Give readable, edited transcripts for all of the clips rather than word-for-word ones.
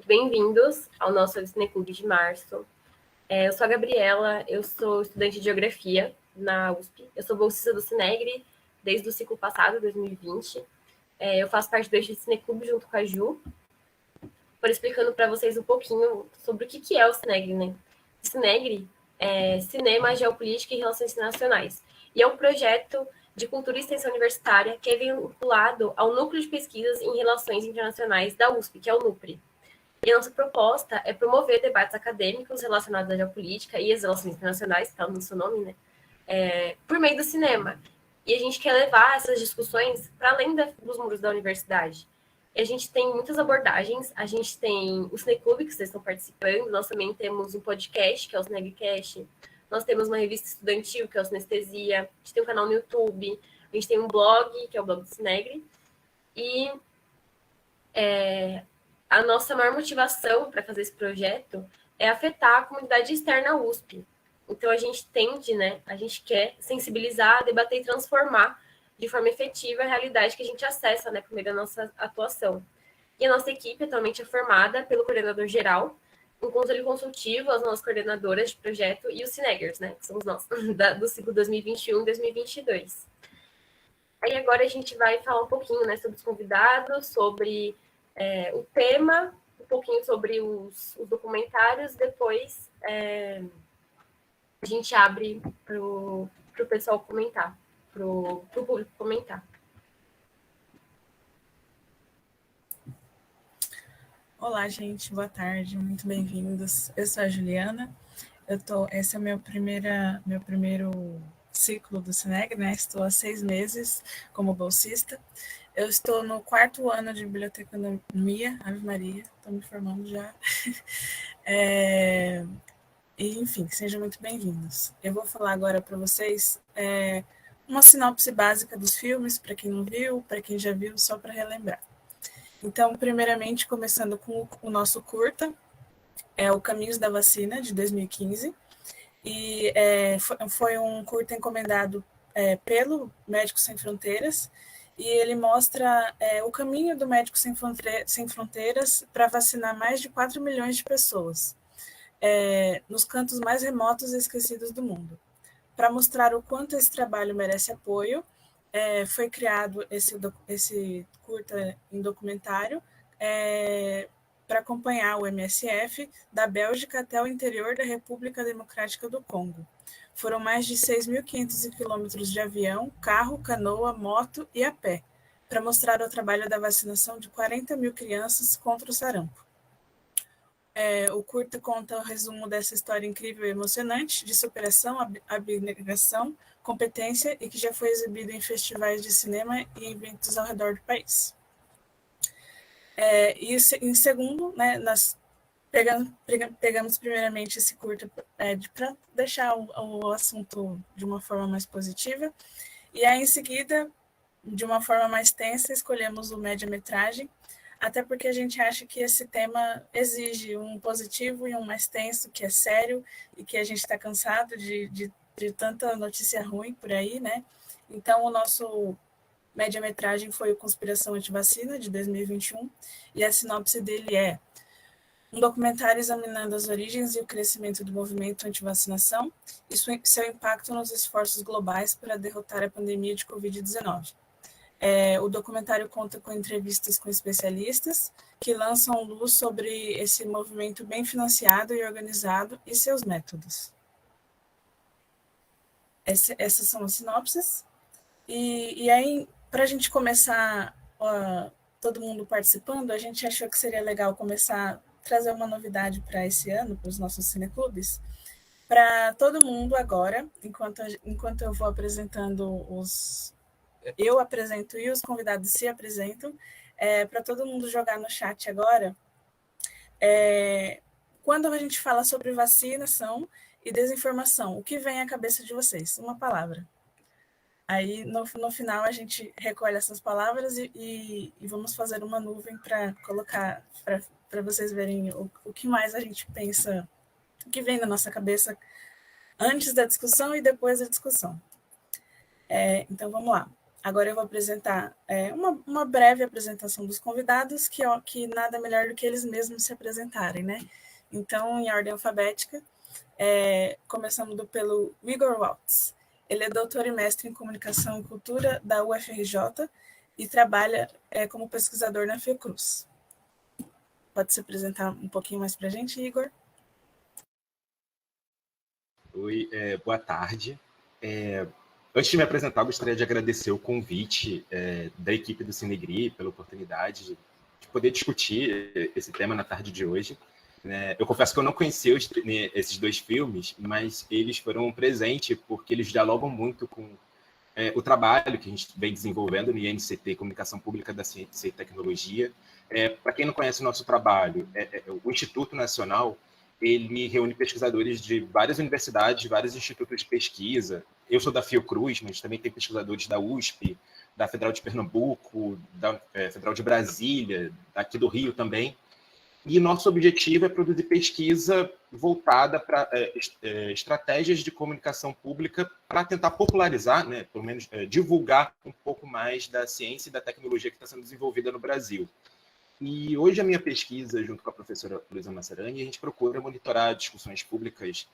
muito bem-vindos ao nosso Cineclube de março. Eu sou a Gabriela, eu sou estudante de Geografia na USP. Eu sou bolsista do Cinegre desde o ciclo passado, 2020. Eu faço parte do Cineclube junto com a Ju, por explicando para vocês um pouquinho sobre o que é o Cinegre, né? O Cinegre é Cinema, Geopolítica e Relações Internacionais. E é um projeto de cultura e extensão universitária que é vinculado ao Núcleo de Pesquisas em Relações Internacionais da USP, que é o NUPRI. E a nossa proposta é promover debates acadêmicos relacionados à geopolítica e às relações internacionais, que está no seu nome, né? Por meio do cinema. E a gente quer levar essas discussões para além dos muros da universidade. E a gente tem muitas abordagens, a gente tem o Cineclube, que vocês estão participando, nós também temos um podcast, que é o Cinegcast, nós temos uma revista estudantil, que é o Sinestesia, a gente tem um canal no YouTube, a gente tem um blog, que é o blog do Cinegre, e a nossa maior motivação para fazer esse projeto é afetar a comunidade externa à USP. Então, a gente tende, né, a gente quer sensibilizar, debater e transformar de forma efetiva a realidade que a gente acessa, né, por meio da nossa atuação. E a nossa equipe atualmente é formada pelo coordenador-geral, um conselho consultivo, as nossas coordenadoras de projeto e os Cineggers, né, que somos nós, do ciclo 2021 e 2022. Aí agora a gente vai falar um pouquinho, né, sobre os convidados, sobre o tema, um pouquinho sobre os documentários, depois a gente abre para o pessoal comentar, para o público comentar. Olá, gente, boa tarde, muito bem-vindos. Eu sou a Juliana, esse é o meu primeiro ciclo do Cinegre, né? Estou há 6 meses como bolsista. Eu estou no 4º ano de biblioteconomia, Ave Maria, estou me formando já. E, enfim, sejam muito bem-vindos. Eu vou falar agora para vocês uma sinopse básica dos filmes, para quem não viu, para quem já viu, só para relembrar. Então, primeiramente, começando com o nosso curta, o Caminhos da Vacina, de 2015, e foi um curta encomendado pelo Médicos Sem Fronteiras, e ele mostra o caminho do Médicos Sem Fronteiras para vacinar mais de 4 milhões de pessoas, nos cantos mais remotos e esquecidos do mundo. Para mostrar o quanto esse trabalho merece apoio, foi criado esse curta em documentário para acompanhar o MSF da Bélgica até o interior da República Democrática do Congo. Foram mais de 6.500 quilômetros de avião, carro, canoa, moto e a pé, para mostrar o trabalho da vacinação de 40 mil crianças contra o sarampo. O curta conta o resumo dessa história incrível e emocionante de superação, abnegação, competência e que já foi exibido em festivais de cinema e eventos ao redor do país. E em segundo, né, nós pegamos primeiramente esse curta para deixar o assunto de uma forma mais positiva, e aí em seguida, de uma forma mais tensa, escolhemos o média-metragem, até porque a gente acha que esse tema exige um positivo e um mais tenso, que é sério, e que a gente está cansado de tanta notícia ruim por aí, né? Então, o nosso média-metragem foi o Conspiração Antivacina, de 2021, e a sinopse dele é um documentário examinando as origens e o crescimento do movimento antivacinação e seu impacto nos esforços globais para derrotar a pandemia de Covid-19. O documentário conta com entrevistas com especialistas que lançam luz sobre esse movimento bem financiado e organizado e seus métodos. Essas são as sinopses. E aí, para a gente começar, todo mundo participando, a gente achou que seria legal começar a trazer uma novidade para esse ano, para os nossos cineclubes, para todo mundo agora, enquanto eu vou apresentando eu apresento e os convidados se apresentam, para todo mundo jogar no chat agora. Quando a gente fala sobre vacinação e desinformação, o que vem à cabeça de vocês? Uma palavra. Aí, no final, a gente recolhe essas palavras e vamos fazer uma nuvem para colocar, para vocês verem o que mais a gente pensa, o que vem na nossa cabeça antes da discussão e depois da discussão. Então, vamos lá. Agora eu vou apresentar uma breve apresentação dos convidados, que nada melhor do que eles mesmos se apresentarem, né? Então, em ordem alfabética, começando pelo Igor Waltz. Ele é doutor e mestre em Comunicação e Cultura da UFRJ e trabalha como pesquisador na Fiocruz. Pode se apresentar um pouquinho mais para a gente, Igor? Oi, boa tarde. Antes de me apresentar, gostaria de agradecer o convite da equipe do Cinegri pela oportunidade de poder discutir esse tema na tarde de hoje. Eu confesso que eu não conhecia esses dois filmes, mas eles foram um presente porque eles dialogam muito com o trabalho que a gente vem desenvolvendo no INCT, Comunicação Pública da Ciência e Tecnologia. Para quem não conhece o nosso trabalho, o Instituto Nacional ele reúne pesquisadores de várias universidades, vários institutos de pesquisa. Eu sou da Fiocruz, mas também tem pesquisadores da USP, da Federal de Pernambuco, da Federal de Brasília, aqui do Rio também. E nosso objetivo é produzir pesquisa voltada para estratégias de comunicação pública para tentar popularizar, né, pelo menos divulgar um pouco mais da ciência e da tecnologia que está sendo desenvolvida no Brasil. E hoje a minha pesquisa, junto com a professora Luísa Massarani, a gente procura monitorar discussões públicas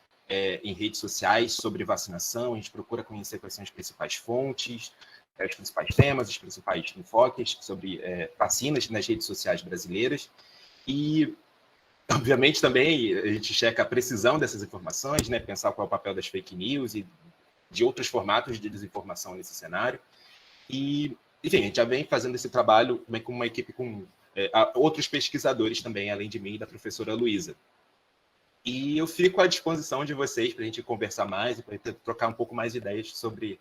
em redes sociais sobre vacinação, a gente procura conhecer quais são as principais fontes, os principais temas, os principais enfoques sobre vacinas nas redes sociais brasileiras. E, obviamente, também a gente checa a precisão dessas informações, né? Pensar qual é o papel das fake news e de outros formatos de desinformação nesse cenário. E, enfim, a gente já vem fazendo esse trabalho também com uma equipe com outros pesquisadores também, além de mim e da professora Luísa. E eu fico à disposição de vocês para a gente conversar mais e para trocar um pouco mais de ideias sobre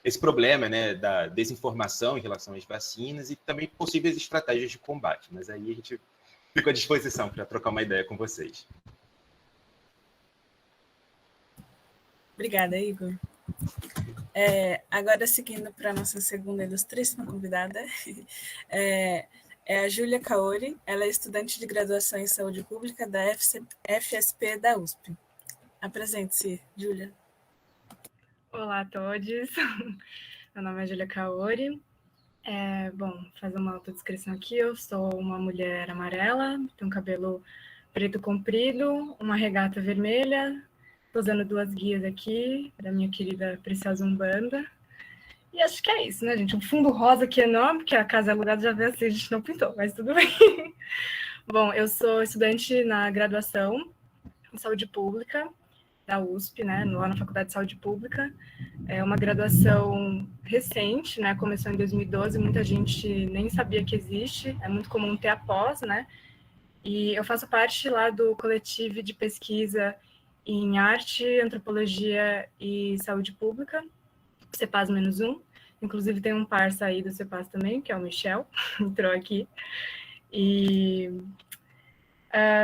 esse problema, né, da desinformação em relação às vacinas e também possíveis estratégias de combate. Mas aí a gente fica à disposição para trocar uma ideia com vocês. Obrigada, Igor. Agora, seguindo para a nossa segunda ilustríssima convidada, é a Júlia Kaori. Ela é estudante de graduação em Saúde Pública da FSP da USP. Apresente-se, Júlia. Olá a todos. Meu nome é Júlia Kaori. Bom, fazer uma autodescrição aqui. Eu sou uma mulher amarela, tenho um cabelo preto comprido, uma regata vermelha. Estou usando 2 guias aqui, da minha querida Preciosa Umbanda. E acho que é isso, né, gente? Um fundo rosa aqui enorme, porque a casa alugada já veio assim, a gente não pintou, mas tudo bem. Bom, eu sou estudante na graduação em Saúde Pública, da USP, né, lá na Faculdade de Saúde Pública. É uma graduação recente, né, começou em 2012, muita gente nem sabia que existe, é muito comum ter a pós, né, e eu faço parte lá do coletivo de pesquisa em arte, antropologia e saúde pública, CEPAS-1, inclusive tem um parça aí do CEPAS também, que é o Michel, entrou aqui, e...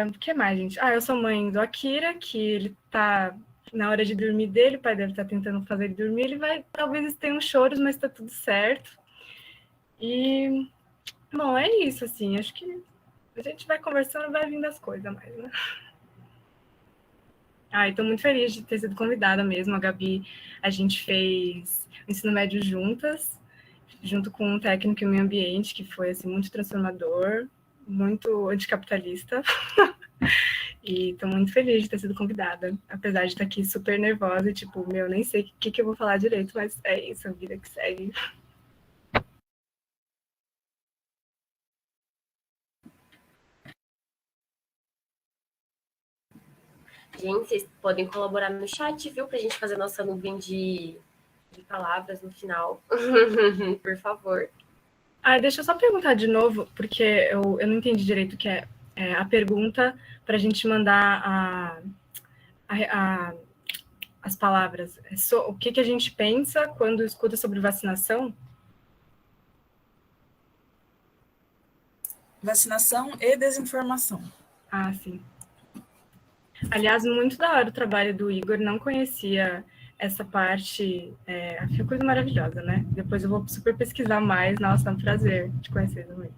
o que mais, gente? Eu sou mãe do Akira, que ele tá na hora de dormir dele, o pai deve estar tentando fazer ele dormir, ele vai, talvez tenha uns choros, mas tá tudo certo. E, bom, é isso, assim, acho que a gente vai conversando, vai vindo as coisas mais, né? Estou muito feliz de ter sido convidada mesmo, a Gabi, a gente fez o ensino médio juntas, junto com um técnico em meio ambiente, que foi, assim, muito transformador, muito anticapitalista, e estou muito feliz de ter sido convidada, apesar de estar aqui super nervosa, e tipo, nem sei o que eu vou falar direito, mas é isso, a vida que segue. Gente, vocês podem colaborar no chat, viu? Pra gente fazer nossa nuvem de palavras no final. Por favor. Deixa eu só perguntar de novo, porque eu não entendi direito o que é a pergunta para a gente mandar as palavras. O que a gente pensa quando escuta sobre vacinação? Vacinação e desinformação. Sim. Aliás, muito da hora o trabalho do Igor, não conhecia essa parte, foi coisa maravilhosa, né? Depois eu vou super pesquisar mais, nossa, é um prazer te conhecer também.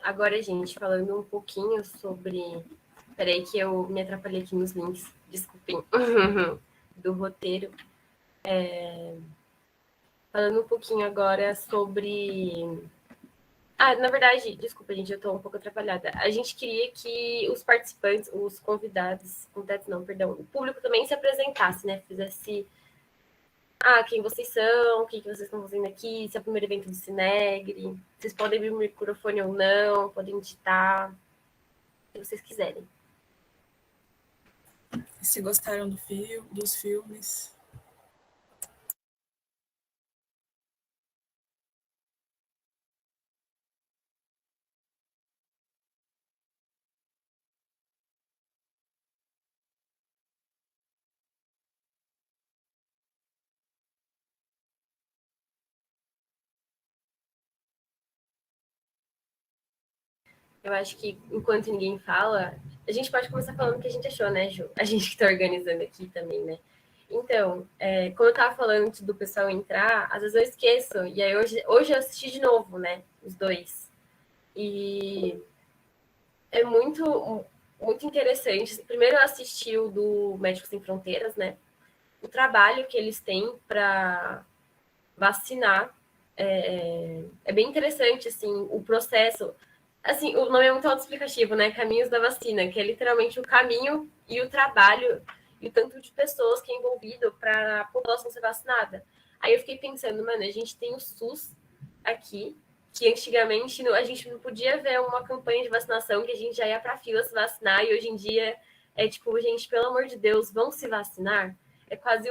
Agora, gente, falando um pouquinho sobre... Peraí que eu me atrapalhei aqui nos links, desculpem, do roteiro. Falando um pouquinho agora sobre... na verdade, desculpa, gente, eu tô um pouco atrapalhada. A gente queria que os participantes, os convidados, não, perdão, o público também se apresentasse, né? Fizesse quem vocês são, o que vocês estão fazendo aqui, se é o primeiro evento do Cinegre, vocês podem abrir o microfone ou não, podem digitar, o que vocês quiserem. Se gostaram dos filmes. Eu acho que, enquanto ninguém fala, a gente pode começar falando o que a gente achou, né, Ju? A gente que está organizando aqui também, né? Então, como eu estava falando antes do pessoal entrar, às vezes eu esqueço. E aí hoje eu assisti de novo, né? Os dois. E é muito, muito interessante. Primeiro eu assisti o do Médicos Sem Fronteiras, né? O trabalho que eles têm para vacinar é bem interessante, assim, o processo. Assim, o nome é muito autoexplicativo, né? Caminhos da vacina, que é literalmente o caminho e o trabalho e o tanto de pessoas que é envolvido para a população ser vacinada. Aí eu fiquei pensando, mano, a gente tem o SUS aqui, que antigamente a gente não podia ver uma campanha de vacinação, que a gente já ia para a fila se vacinar, e hoje em dia é tipo, gente, pelo amor de Deus, vão se vacinar? É quase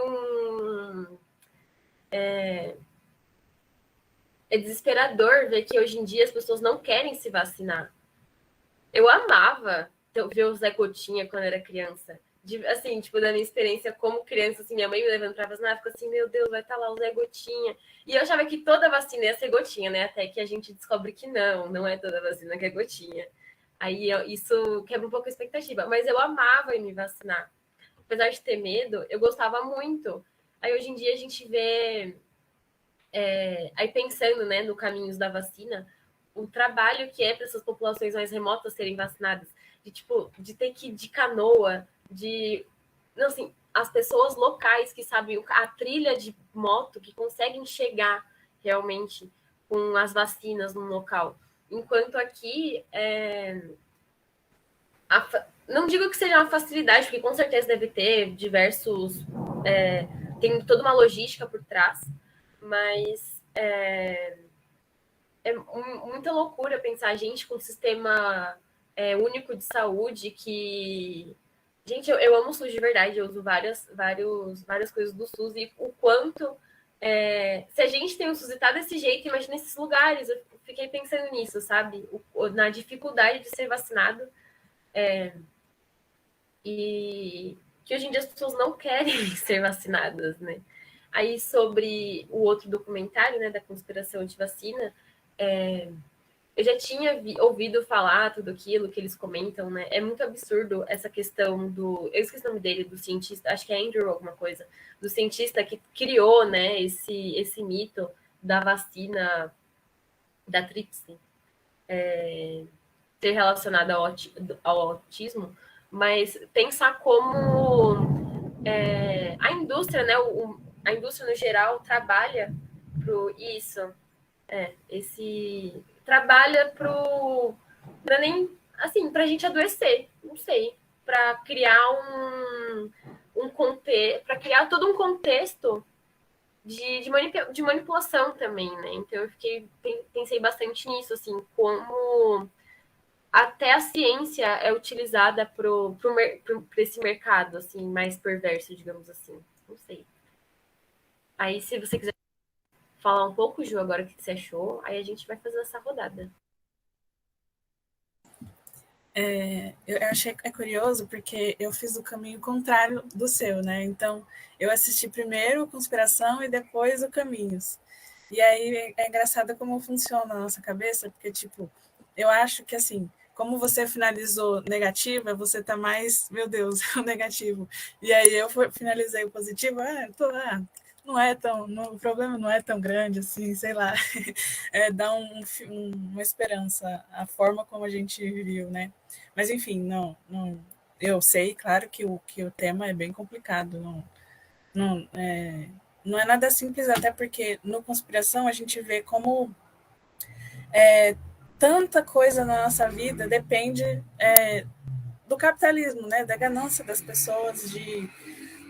é desesperador ver que hoje em dia as pessoas não querem se vacinar. Eu amava ver o Zé Gotinha quando era criança. Assim, tipo, da minha experiência como criança, assim, minha mãe me levando pra vacinar, ficou assim, meu Deus, vai estar lá o Zé Gotinha. E eu achava que toda vacina ia ser gotinha, né? Até que a gente descobre que não é toda vacina que é gotinha. Aí isso quebra um pouco a expectativa. Mas eu amava ir me vacinar. Apesar de ter medo, eu gostava muito. Aí hoje em dia a gente vê... aí pensando, né, no caminhos da vacina, o trabalho que é para essas populações mais remotas serem vacinadas, de ter que ir de canoa, não, assim, as pessoas locais que sabem a trilha de moto, que conseguem chegar realmente com as vacinas no local. Enquanto aqui, não digo que seja uma facilidade, porque com certeza deve ter diversos... tem toda uma logística por trás, mas muita loucura pensar a gente com um sistema único de saúde que... Gente, eu amo o SUS de verdade, eu uso várias coisas do SUS e o quanto... se a gente tem o SUS e tá desse jeito, imagina esses lugares. Eu fiquei pensando nisso, sabe? Na dificuldade de ser vacinado. E que hoje em dia as pessoas não querem ser vacinadas, né? Aí sobre o outro documentário, né, da conspiração anti-vacina, eu já tinha ouvido falar tudo aquilo que eles comentam, né? É muito absurdo essa questão do... Eu esqueci o nome dele, do cientista, acho que é Andrew alguma coisa, do cientista que criou, né, esse mito da vacina da Tripsin ser relacionada ao autismo, mas pensar como a indústria, né, a indústria no geral trabalha para isso, esse trabalha para nem assim para a gente adoecer, não sei, para criar um contexto, para criar todo um contexto de manipulação também, né? Então eu pensei bastante nisso, assim, como até a ciência é utilizada para esse mercado, assim, mais perverso, digamos assim. Não sei. Aí, se você quiser falar um pouco, Ju, agora o que você achou, aí a gente vai fazer essa rodada. Eu achei curioso porque eu fiz o caminho contrário do seu, né? Então, eu assisti primeiro Conspiração e depois o Caminhos. E aí é engraçado como funciona a nossa cabeça, porque, tipo, eu acho que, assim, como você finalizou negativa, você tá mais, meu Deus, o negativo. E aí eu finalizei o positivo, tô lá, o problema não é tão grande assim, sei lá, dá uma esperança, a forma como a gente viu, né? Mas enfim, eu sei, claro que o tema é bem complicado, não é nada simples, até porque no Conspiração a gente vê como tanta coisa na nossa vida depende do capitalismo, né? Da ganância das pessoas,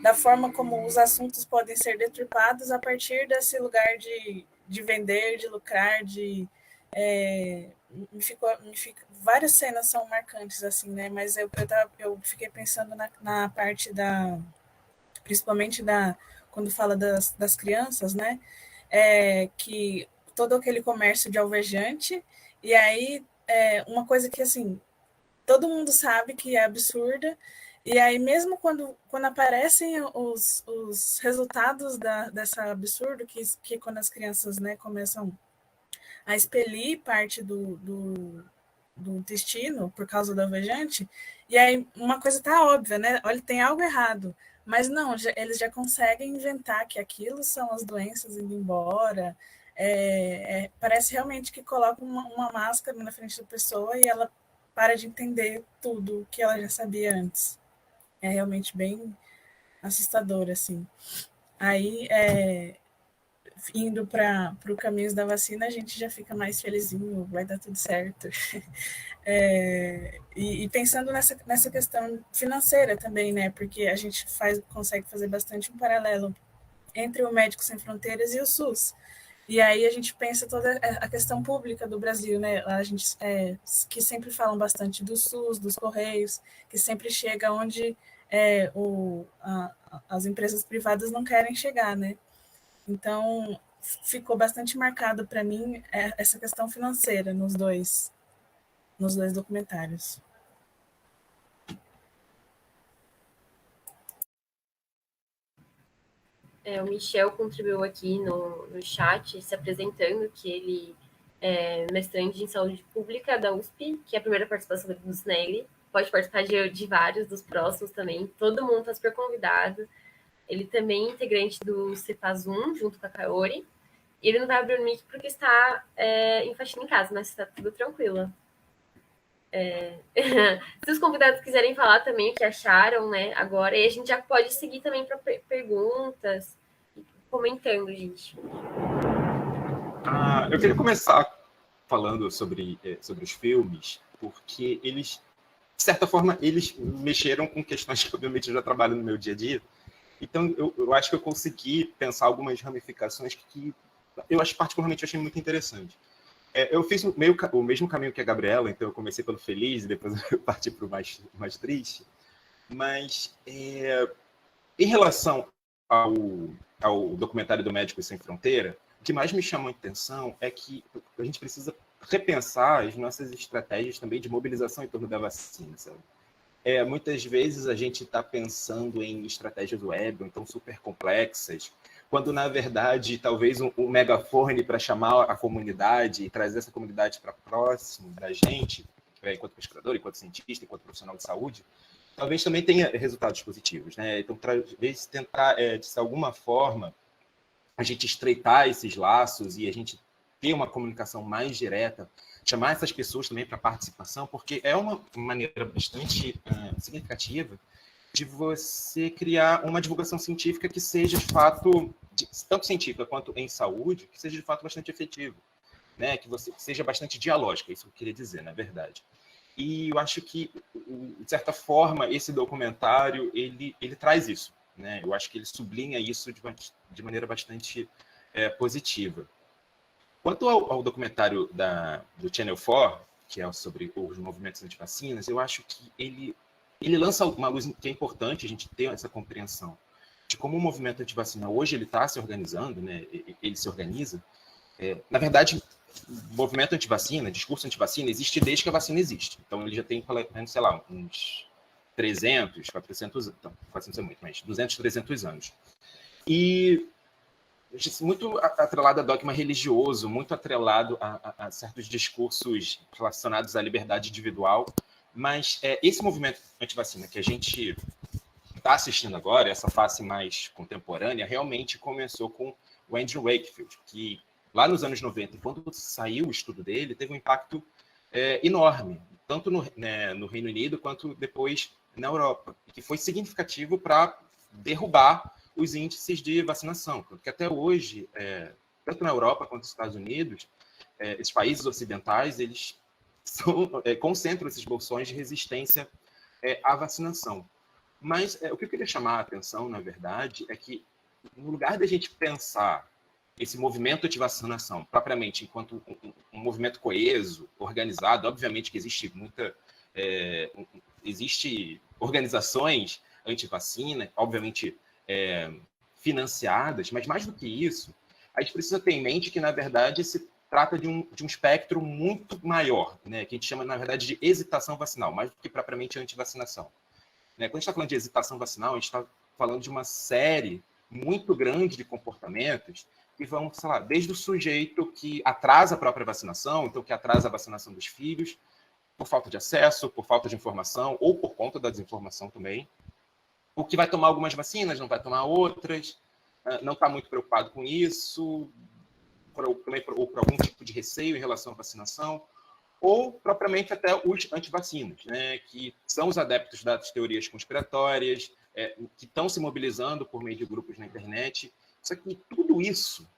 da forma como os assuntos podem ser deturpados a partir desse lugar de vender, de lucrar, várias cenas são marcantes assim, né? Mas eu fiquei pensando na parte principalmente quando fala das crianças, né? Que todo aquele comércio de alvejante, e aí uma coisa que assim todo mundo sabe que é absurda, e aí mesmo quando aparecem os resultados dessa absurdo, que quando as crianças, né, começam a expelir parte do intestino por causa do alvejante, e aí uma coisa está óbvia, né? Olha, tem algo errado. Mas não, eles já conseguem inventar que aquilo são as doenças indo embora. Parece realmente que coloca uma máscara na frente da pessoa e ela para de entender tudo que ela já sabia antes. É realmente bem assustador, assim. Aí, indo para o caminho da vacina, a gente já fica mais felizinho, vai dar tudo certo. E pensando nessa questão financeira também, né? Porque a gente consegue fazer bastante um paralelo entre o Médicos Sem Fronteiras e o SUS. E aí a gente pensa toda a questão pública do Brasil, né? A gente que sempre falam bastante do SUS, dos Correios, que sempre chega onde as empresas privadas não querem chegar, né? Então ficou bastante marcado para mim essa questão financeira nos dois documentários. O Michel contribuiu aqui no chat, se apresentando, que ele é mestrande em saúde pública da USP, que é a primeira participação do Snegri. Pode participar de vários dos próximos também. Todo mundo está super convidado. Ele também é integrante do Cepazum, junto com a Kaori. E ele não vai abrir o mic porque está em faxina em casa, mas está tudo tranquilo. Se os convidados quiserem falar também o que acharam, né, agora, e a gente já pode seguir também para perguntas, comentando, gente. Eu queria começar falando sobre os filmes, porque eles, de certa forma, eles mexeram com questões que, obviamente, eu já trabalho no meu dia a dia. Então, eu acho que eu consegui pensar algumas ramificações que eu acho, particularmente, eu achei muito interessante. Eu fiz o mesmo caminho que a Gabriela, então eu comecei pelo feliz e depois eu parti para o mais triste. Mas, em relação ao documentário do Médicos Sem Fronteira, o que mais me chamou a atenção é que a gente precisa repensar as nossas estratégias também de mobilização em torno da vacina, sabe? Muitas vezes a gente está pensando em estratégias web, então super complexas, quando, na verdade, talvez um megafone para chamar a comunidade e trazer essa comunidade para próximo da gente, enquanto pesquisador, enquanto cientista, enquanto profissional de saúde, talvez também tenha resultados positivos, né? Então, talvez tentar, de alguma forma, a gente estreitar esses laços e a gente ter uma comunicação mais direta, chamar essas pessoas também para participação, porque é uma maneira bastante significativa de você criar uma divulgação científica que seja, de fato, tanto científica quanto em saúde, que seja, de fato, bastante efetiva, né? Que seja bastante dialógica, isso que eu queria dizer, na verdade. E eu acho que, de certa forma, esse documentário, ele traz isso, né? Eu acho que ele sublinha isso de maneira bastante positiva. Quanto ao documentário do Channel 4, que é sobre os movimentos antivacinas, eu acho que ele lança uma luz que é importante a gente ter essa compreensão de como o movimento antivacina hoje ele está se organizando, né? Ele se organiza. Na verdade, o movimento antivacina, discurso antivacina, existe desde que a vacina existe. Então, ele já tem, sei lá, uns 300, 400, então, 400 é muito, mas 200, 300 anos. E muito atrelado a dogma religioso, muito atrelado a certos discursos relacionados à liberdade individual, mas esse movimento antivacina que a gente está assistindo agora, essa face mais contemporânea, realmente começou com o Andrew Wakefield, que lá nos anos 90, quando saiu o estudo dele, teve um impacto enorme, tanto no Reino Unido quanto depois na Europa, que foi significativo para derrubar os índices de vacinação, porque até hoje, tanto na Europa quanto nos Estados Unidos, esses países ocidentais, eles concentram esses bolsões de resistência à vacinação. Mas o que eu queria chamar a atenção, na verdade, é que no lugar da gente pensar esse movimento de vacinação propriamente enquanto um movimento coeso, organizado, obviamente que existe organizações anti-vacina, obviamente financiadas, mas mais do que isso, a gente precisa ter em mente que, na verdade, se trata de um espectro muito maior, né, que a gente chama, na verdade, de hesitação vacinal, mais do que propriamente anti-vacinação. Quando a gente está falando de hesitação vacinal, a gente está falando de uma série muito grande de comportamentos que vão, sei lá, desde o sujeito que atrasa a própria vacinação, então que atrasa a vacinação dos filhos, por falta de acesso, por falta de informação, ou por conta da desinformação também, o que vai tomar algumas vacinas, não vai tomar outras, não está muito preocupado com isso, ou por algum tipo de receio em relação à vacinação, ou propriamente até os antivacinas, né, que são os adeptos das teorias conspiratórias, que estão se mobilizando por meio de grupos na internet. Só que tudo isso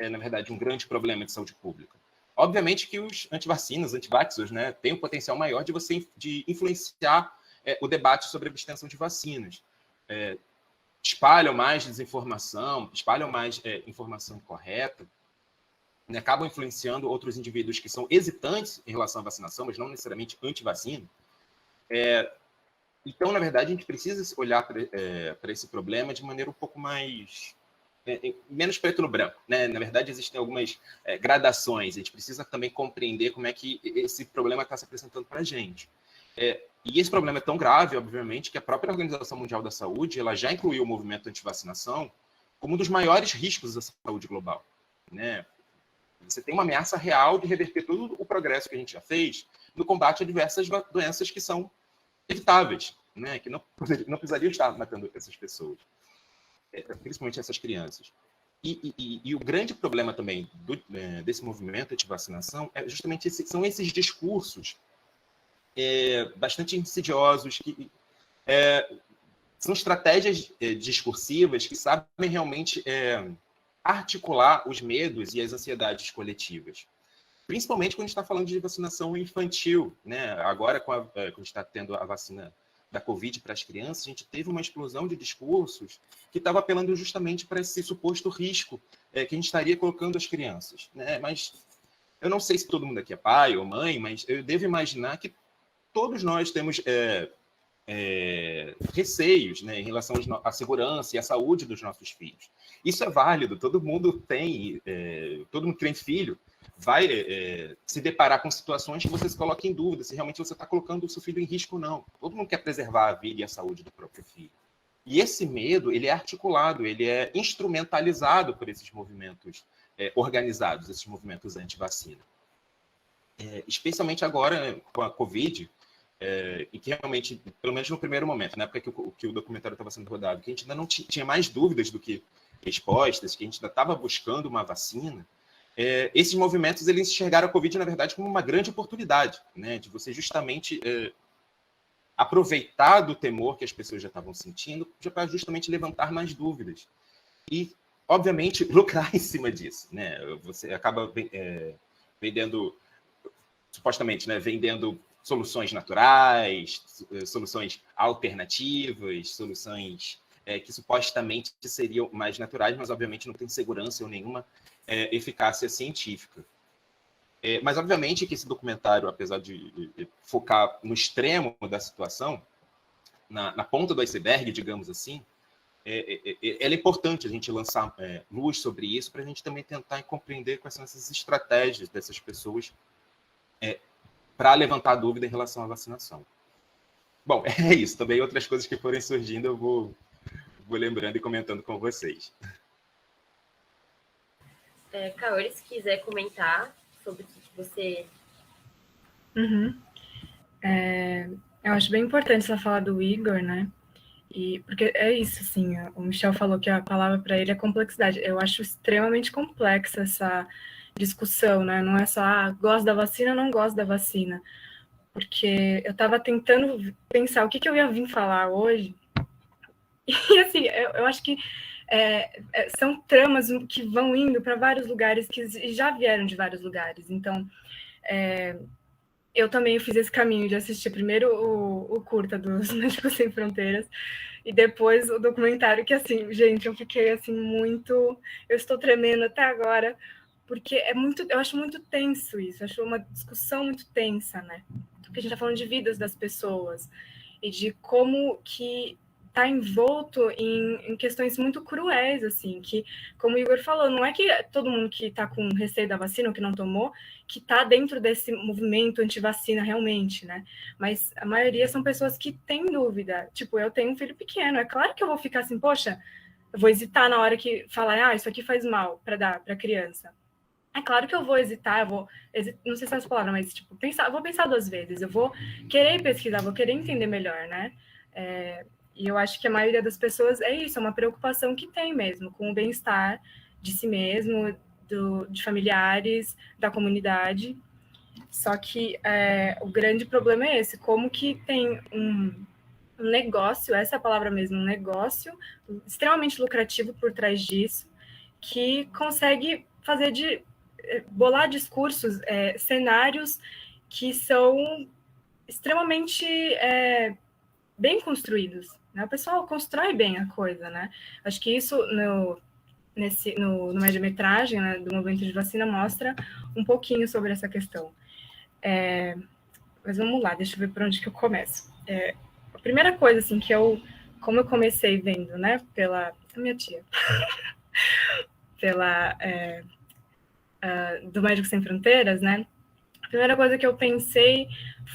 na verdade, um grande problema de saúde pública. Obviamente que os antivacinas, antivaxxers, né, têm um potencial maior de influenciar o debate sobre a abstenção de vacinas. Espalham mais desinformação, espalham mais informação incorreta, né, acabam influenciando outros indivíduos que são hesitantes em relação à vacinação, mas não necessariamente anti-vacina. Então, na verdade, a gente precisa olhar para esse problema de maneira um pouco mais... menos preto no branco, né? Na verdade, existem algumas gradações. A gente precisa também compreender como é que esse problema está se apresentando para a gente. E esse problema é tão grave, obviamente, que a própria Organização Mundial da Saúde ela já incluiu o movimento anti-vacinação como um dos maiores riscos da saúde global, né? Você tem uma ameaça real de reverter todo o progresso que a gente já fez no combate a diversas doenças que são evitáveis, né? Que não precisariam estar matando essas pessoas, principalmente essas crianças. E o grande problema também desse movimento de vacinação é justamente são esses discursos bastante insidiosos, que são estratégias discursivas que sabem realmente articular os medos e as ansiedades coletivas. Principalmente quando a gente está falando de vacinação infantil, né? Agora, quando a gente está tendo a vacina da Covid para as crianças, a gente teve uma explosão de discursos que estava apelando justamente para esse suposto risco que a gente estaria colocando as crianças, né? Mas eu não sei se todo mundo aqui é pai ou mãe, mas eu devo imaginar que todos nós temos receios, né, em relação à segurança e à saúde dos nossos filhos. Isso é válido, todo mundo tem, todo mundo que tem filho vai se deparar com situações que você se coloca em dúvida se realmente você está colocando o seu filho em risco ou não. Todo mundo quer preservar a vida e a saúde do próprio filho. E esse medo, ele é articulado, ele é instrumentalizado por esses movimentos organizados, esses movimentos anti-vacina. Especialmente agora, com a Covid, e que realmente, pelo menos no primeiro momento, na época que o documentário estava sendo rodado, que a gente ainda não tinha mais dúvidas do que respostas, que a gente ainda estava buscando uma vacina, esses movimentos eles enxergaram a Covid, na verdade, como uma grande oportunidade, né, de você justamente aproveitar do temor que as pessoas já estavam sentindo, para justamente levantar mais dúvidas. E, obviamente, lucrar em cima disso, né? Você acaba vendendo, supostamente, né, vendendo soluções naturais, soluções alternativas, soluções que supostamente seriam mais naturais, mas obviamente não tem segurança ou nenhuma eficácia científica. Mas obviamente que esse documentário, apesar de focar no extremo da situação, na ponta do iceberg, digamos assim, é importante a gente lançar luz sobre isso para a gente também tentar compreender quais são essas estratégias dessas pessoas para levantar dúvida em relação à vacinação. Bom, é isso. Também outras coisas que forem surgindo, eu vou lembrando e comentando com vocês. Kaori, se quiser comentar sobre o que você... Eu acho bem importante essa fala do Igor, né? E porque é isso, assim, o Michel falou que a palavra para ele é complexidade. Eu acho extremamente complexa essa discussão, né? Não é só, gosto da vacina, não gosto da vacina. Porque eu estava tentando pensar o que eu ia vir falar hoje. E, assim, eu acho que são tramas que vão indo para vários lugares que já vieram de vários lugares. Então, eu também fiz esse caminho de assistir primeiro o curta dos Médicos Sem Fronteiras e depois o documentário, que, assim, gente, eu fiquei, assim, muito... Eu estou tremendo até agora, porque eu acho muito tenso isso, eu acho uma discussão muito tensa, né? Porque a gente está falando de vidas das pessoas e de como que está envolto em questões muito cruéis, assim, que, como o Igor falou, não é que todo mundo que está com receio da vacina ou que não tomou, que está dentro desse movimento anti-vacina realmente, né? Mas a maioria são pessoas que têm dúvida. Tipo, eu tenho um filho pequeno, é claro que eu vou ficar assim, poxa, eu vou hesitar na hora que falar, isso aqui faz mal para dar para a criança. É claro que eu vou hesitar, não sei se é essa palavra, mas tipo, vou pensar 2 vezes, eu vou querer pesquisar, vou querer entender melhor, né? E eu acho que a maioria das pessoas é isso, é uma preocupação que tem mesmo com o bem-estar de si mesmo, de familiares, da comunidade. Só que o grande problema é esse, como que tem um negócio, essa é a palavra mesmo, um negócio extremamente lucrativo por trás disso, que consegue bolar discursos, cenários que são extremamente bem construídos, né? O pessoal constrói bem a coisa, né? Acho que isso no média-metragem, né, do movimento de vacina mostra um pouquinho sobre essa questão. Mas vamos lá, deixa eu ver por onde que eu começo. A primeira coisa, assim, como eu comecei vendo, né, pela minha tia, do Médicos Sem Fronteiras, né, a primeira coisa que eu pensei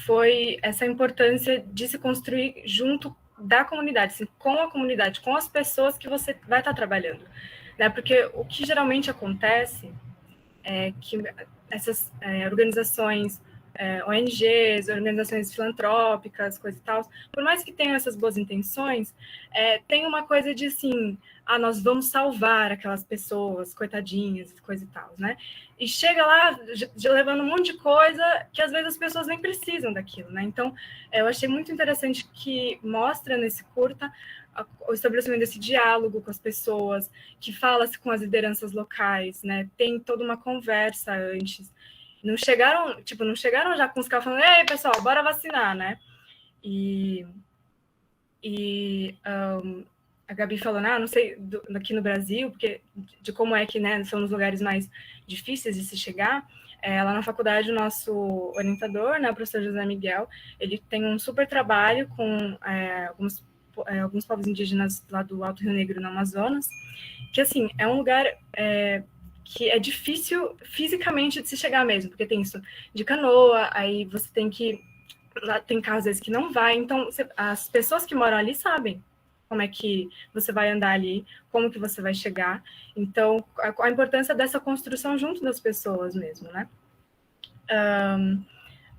foi essa importância de se construir junto da comunidade, assim, com a comunidade, com as pessoas que você vai estar trabalhando, né? Porque o que geralmente acontece é que essas organizações, ONGs, organizações filantrópicas, coisa e tal, por mais que tenham essas boas intenções, tem uma coisa de assim, nós vamos salvar aquelas pessoas, coitadinhas, coisa e tal, né? E chega lá levando um monte de coisa que às vezes as pessoas nem precisam daquilo, né? Então, eu achei muito interessante que mostra nesse curta o estabelecimento desse diálogo com as pessoas, que fala-se com as lideranças locais, né? Tem toda uma conversa antes. Não chegaram já com os caras falando, ei, pessoal, bora vacinar, né? A Gabi falando, não sei, aqui no Brasil, porque de como é que, né, são os lugares mais difíceis de se chegar. Lá na faculdade, o nosso orientador, né, o professor José Miguel, ele tem um super trabalho com alguns povos indígenas lá do Alto Rio Negro, no Amazonas, que, assim, é um lugar que é difícil fisicamente de se chegar mesmo, porque tem isso de canoa, aí você tem que... Tem carros, às vezes, que não vai, então as pessoas que moram ali sabem como é que você vai andar ali, como que você vai chegar. Então, a importância dessa construção junto das pessoas mesmo, né?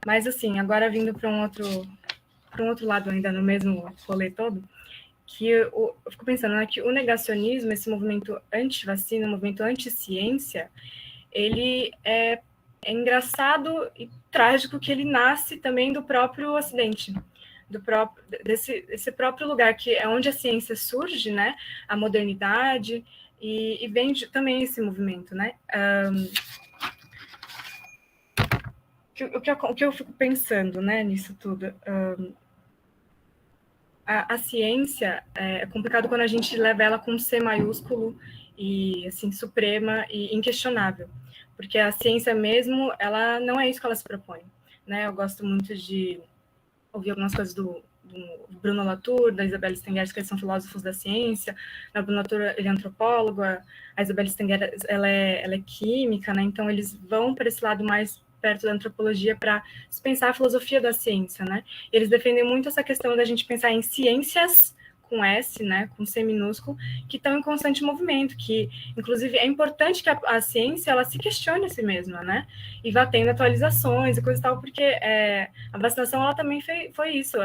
Mas, assim, agora vindo para um outro lado ainda no mesmo rolê todo, que eu fico pensando, né, que o negacionismo, esse movimento anti-vacina, movimento anti-ciência, ele é engraçado e trágico que ele nasce também do próprio Ocidente, desse próprio lugar que é onde a ciência surge, né, a modernidade, e vem também esse movimento, né. O que eu fico pensando, né, nisso tudo, a ciência é complicado quando a gente leva ela com C maiúsculo e, assim, suprema e inquestionável, porque a ciência mesmo, ela não é isso que ela se propõe, né? Eu gosto muito de ouvir algumas coisas do Bruno Latour, da Isabelle Stengers, que eles são filósofos da ciência. A Bruno Latour, ele é antropólogo, a Isabelle Stengers, ela é química, né? Então, eles vão para esse lado mais perto da antropologia para pensar a filosofia da ciência, né? E eles defendem muito essa questão da gente pensar em ciências com S, né, com C minúsculo, que estão em constante movimento, que, inclusive, é importante que a ciência, ela se questione a si mesma, né, e vá tendo atualizações e coisa e tal, porque a vacinação, ela também foi isso,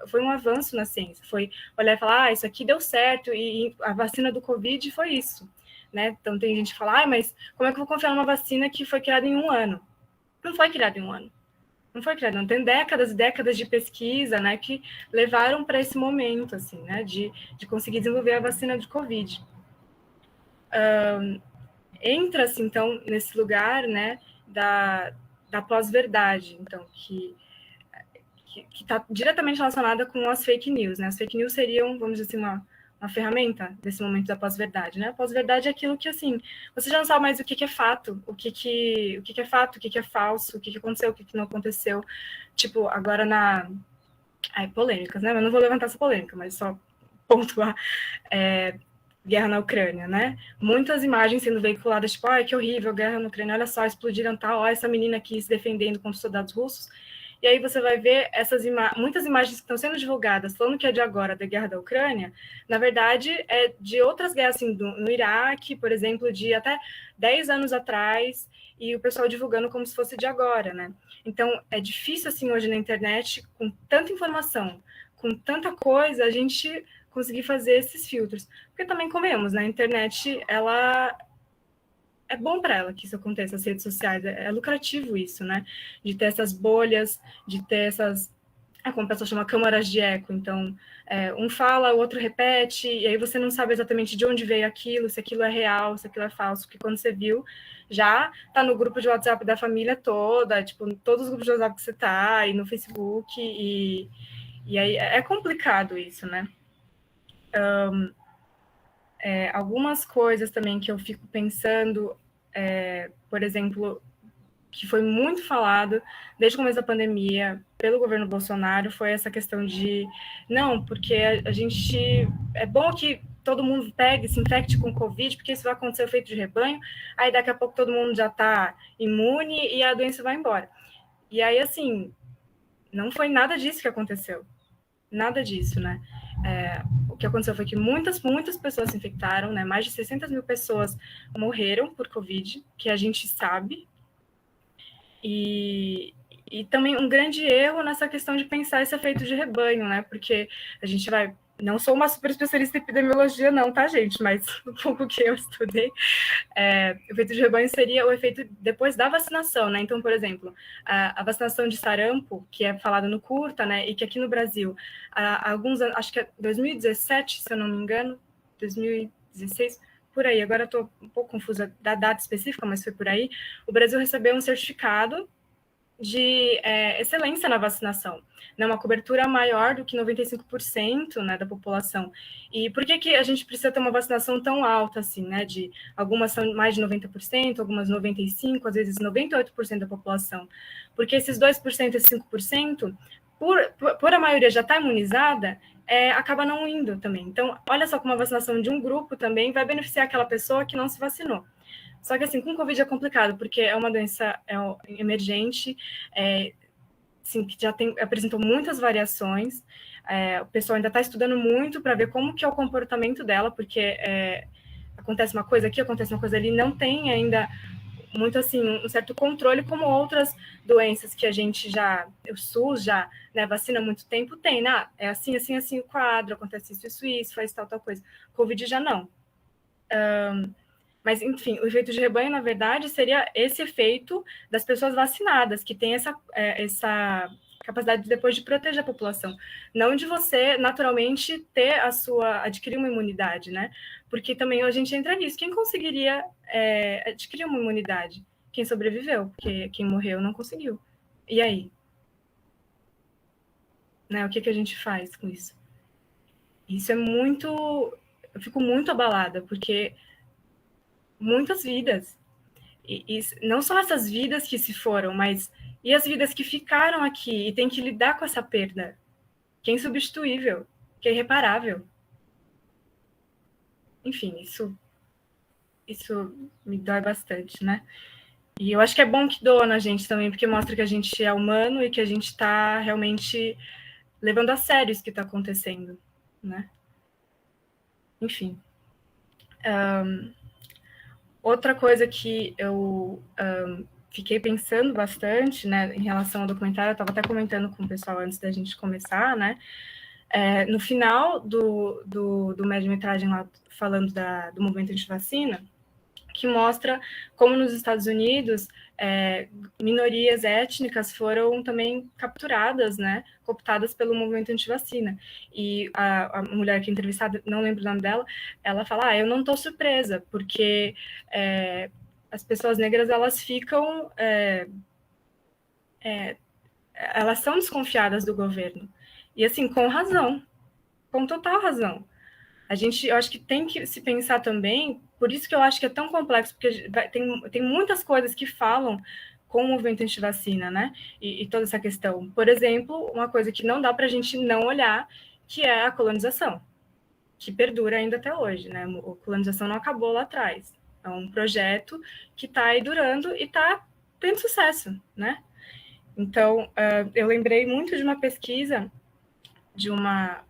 foi um avanço na ciência, foi olhar e falar, isso aqui deu certo, e a vacina do Covid foi isso, né, então tem gente que fala, mas como é que eu vou confiar numa vacina que foi criada em 1 ano? Não foi criada em 1 ano. Não foi criado, não. Tem décadas e décadas de pesquisa, né, que levaram para esse momento, assim, né, de conseguir desenvolver a vacina de Covid. Entra-se, então, nesse lugar, né, da pós-verdade, então, que está diretamente relacionada com as fake news, né? As fake news seriam, vamos dizer assim, uma ferramenta desse momento da pós-verdade, né? A pós-verdade é aquilo que, assim, você já não sabe mais o que é fato, o que é fato, o que é falso, o que aconteceu, o que não aconteceu. Tipo, agora polêmicas, né? Eu não vou levantar essa polêmica, mas só pontuar. Guerra na Ucrânia, né? Muitas imagens sendo veiculadas, tipo, que horrível, guerra na Ucrânia, olha só, explodiram tal, essa menina aqui se defendendo contra os soldados russos. E aí você vai ver muitas imagens que estão sendo divulgadas, falando que é de agora, da guerra da Ucrânia, na verdade, é de outras guerras, assim, no Iraque, por exemplo, de até 10 anos atrás, e o pessoal divulgando como se fosse de agora, né? Então, é difícil, assim, hoje na internet, com tanta informação, com tanta coisa, a gente conseguir fazer esses filtros. Porque também comemos, né? A internet, ela é bom para ela que isso aconteça, as redes sociais, é lucrativo isso, né? De ter essas bolhas, de ter essas, como o pessoal chama, câmaras de eco. Então, um fala, o outro repete, e aí você não sabe exatamente de onde veio aquilo, se aquilo é real, se aquilo é falso, porque quando você viu, já tá no grupo de WhatsApp da família toda, tipo, em todos os grupos de WhatsApp que você tá, e no Facebook, e aí é complicado isso, né? Algumas coisas também que eu fico pensando, por exemplo, que foi muito falado desde o começo da pandemia pelo governo Bolsonaro, foi essa questão de, não, porque a gente, é bom que todo mundo pegue, se infecte com Covid, porque isso vai acontecer o efeito de rebanho, aí daqui a pouco todo mundo já está imune e a doença vai embora. E aí, assim, não foi nada disso que aconteceu. Nada disso, né? O que aconteceu foi que muitas pessoas se infectaram, né? Mais de 600 mil pessoas morreram por Covid, que a gente sabe. E também um grande erro nessa questão de pensar esse efeito de rebanho, né? Porque a gente vai... Não sou uma super especialista em epidemiologia, não, tá, gente? Mas o pouco que eu estudei, o efeito de rebanho seria o efeito depois da vacinação, né? Então, por exemplo, a vacinação de sarampo, que é falada no CURTA, né? E que aqui no Brasil, há alguns anos, acho que é 2017, se eu não me engano, 2016, por aí, agora estou um pouco confusa da data específica, mas foi por aí, o Brasil recebeu um certificado de excelência na vacinação, né, uma cobertura maior do que 95%, né, da população. E por que a gente precisa ter uma vacinação tão alta assim, né, de algumas são mais de 90%, algumas 95%, às vezes 98% da população? Porque esses 2%, esses 5%, por a maioria já estar imunizada, acaba não indo também. Então, olha só como a vacinação de um grupo também vai beneficiar aquela pessoa que não se vacinou. Só que, assim, com o Covid é complicado, porque é uma doença emergente, assim, que já apresentou muitas variações, o pessoal ainda está estudando muito para ver como que é o comportamento dela, porque acontece uma coisa aqui, acontece uma coisa ali, não tem ainda muito, assim, um certo controle, como outras doenças que a gente o SUS já, né, vacina há muito tempo, tem, né? É assim, assim, assim o quadro, acontece isso, faz tal coisa. Covid já não. Mas, enfim, o efeito de rebanho, na verdade, seria esse efeito das pessoas vacinadas, que tem essa capacidade depois de proteger a população. Não de você, naturalmente, adquirir uma imunidade, né? Porque também a gente entra nisso. Quem conseguiria adquirir uma imunidade? Quem sobreviveu, porque quem morreu não conseguiu. E aí? Né? O que a gente faz com isso? Isso é muito... Eu fico muito abalada, porque... muitas vidas. E não só essas vidas que se foram, mas e as vidas que ficaram aqui e tem que lidar com essa perda, que é insubstituível, que é irreparável. Enfim, isso me dói bastante, né? E eu acho que é bom que doa na gente também, porque mostra que a gente é humano e que a gente está realmente levando a sério isso que está acontecendo, né? enfim. Outra coisa que eu fiquei pensando bastante, né, em relação ao documentário, eu estava até comentando com o pessoal antes da gente começar, né, no final do média-metragem lá, falando do movimento anti-vacina, que mostra como nos Estados Unidos minorias étnicas foram também capturadas, né, cooptadas pelo movimento anti-vacina. E a mulher que é entrevistada, não lembro o nome dela, ela fala, eu não estou surpresa, porque as pessoas negras, elas ficam... elas são desconfiadas do governo. E, assim, com razão, com total razão. Eu acho que tem que se pensar também, por isso que eu acho que é tão complexo, porque tem muitas coisas que falam com o movimento anti-vacina, né? E toda essa questão. Por exemplo, uma coisa que não dá para a gente não olhar, que é a colonização, que perdura ainda até hoje, né? A colonização não acabou lá atrás. É um projeto que está aí durando e está tendo sucesso, né? Então, eu lembrei muito de uma pesquisa de uma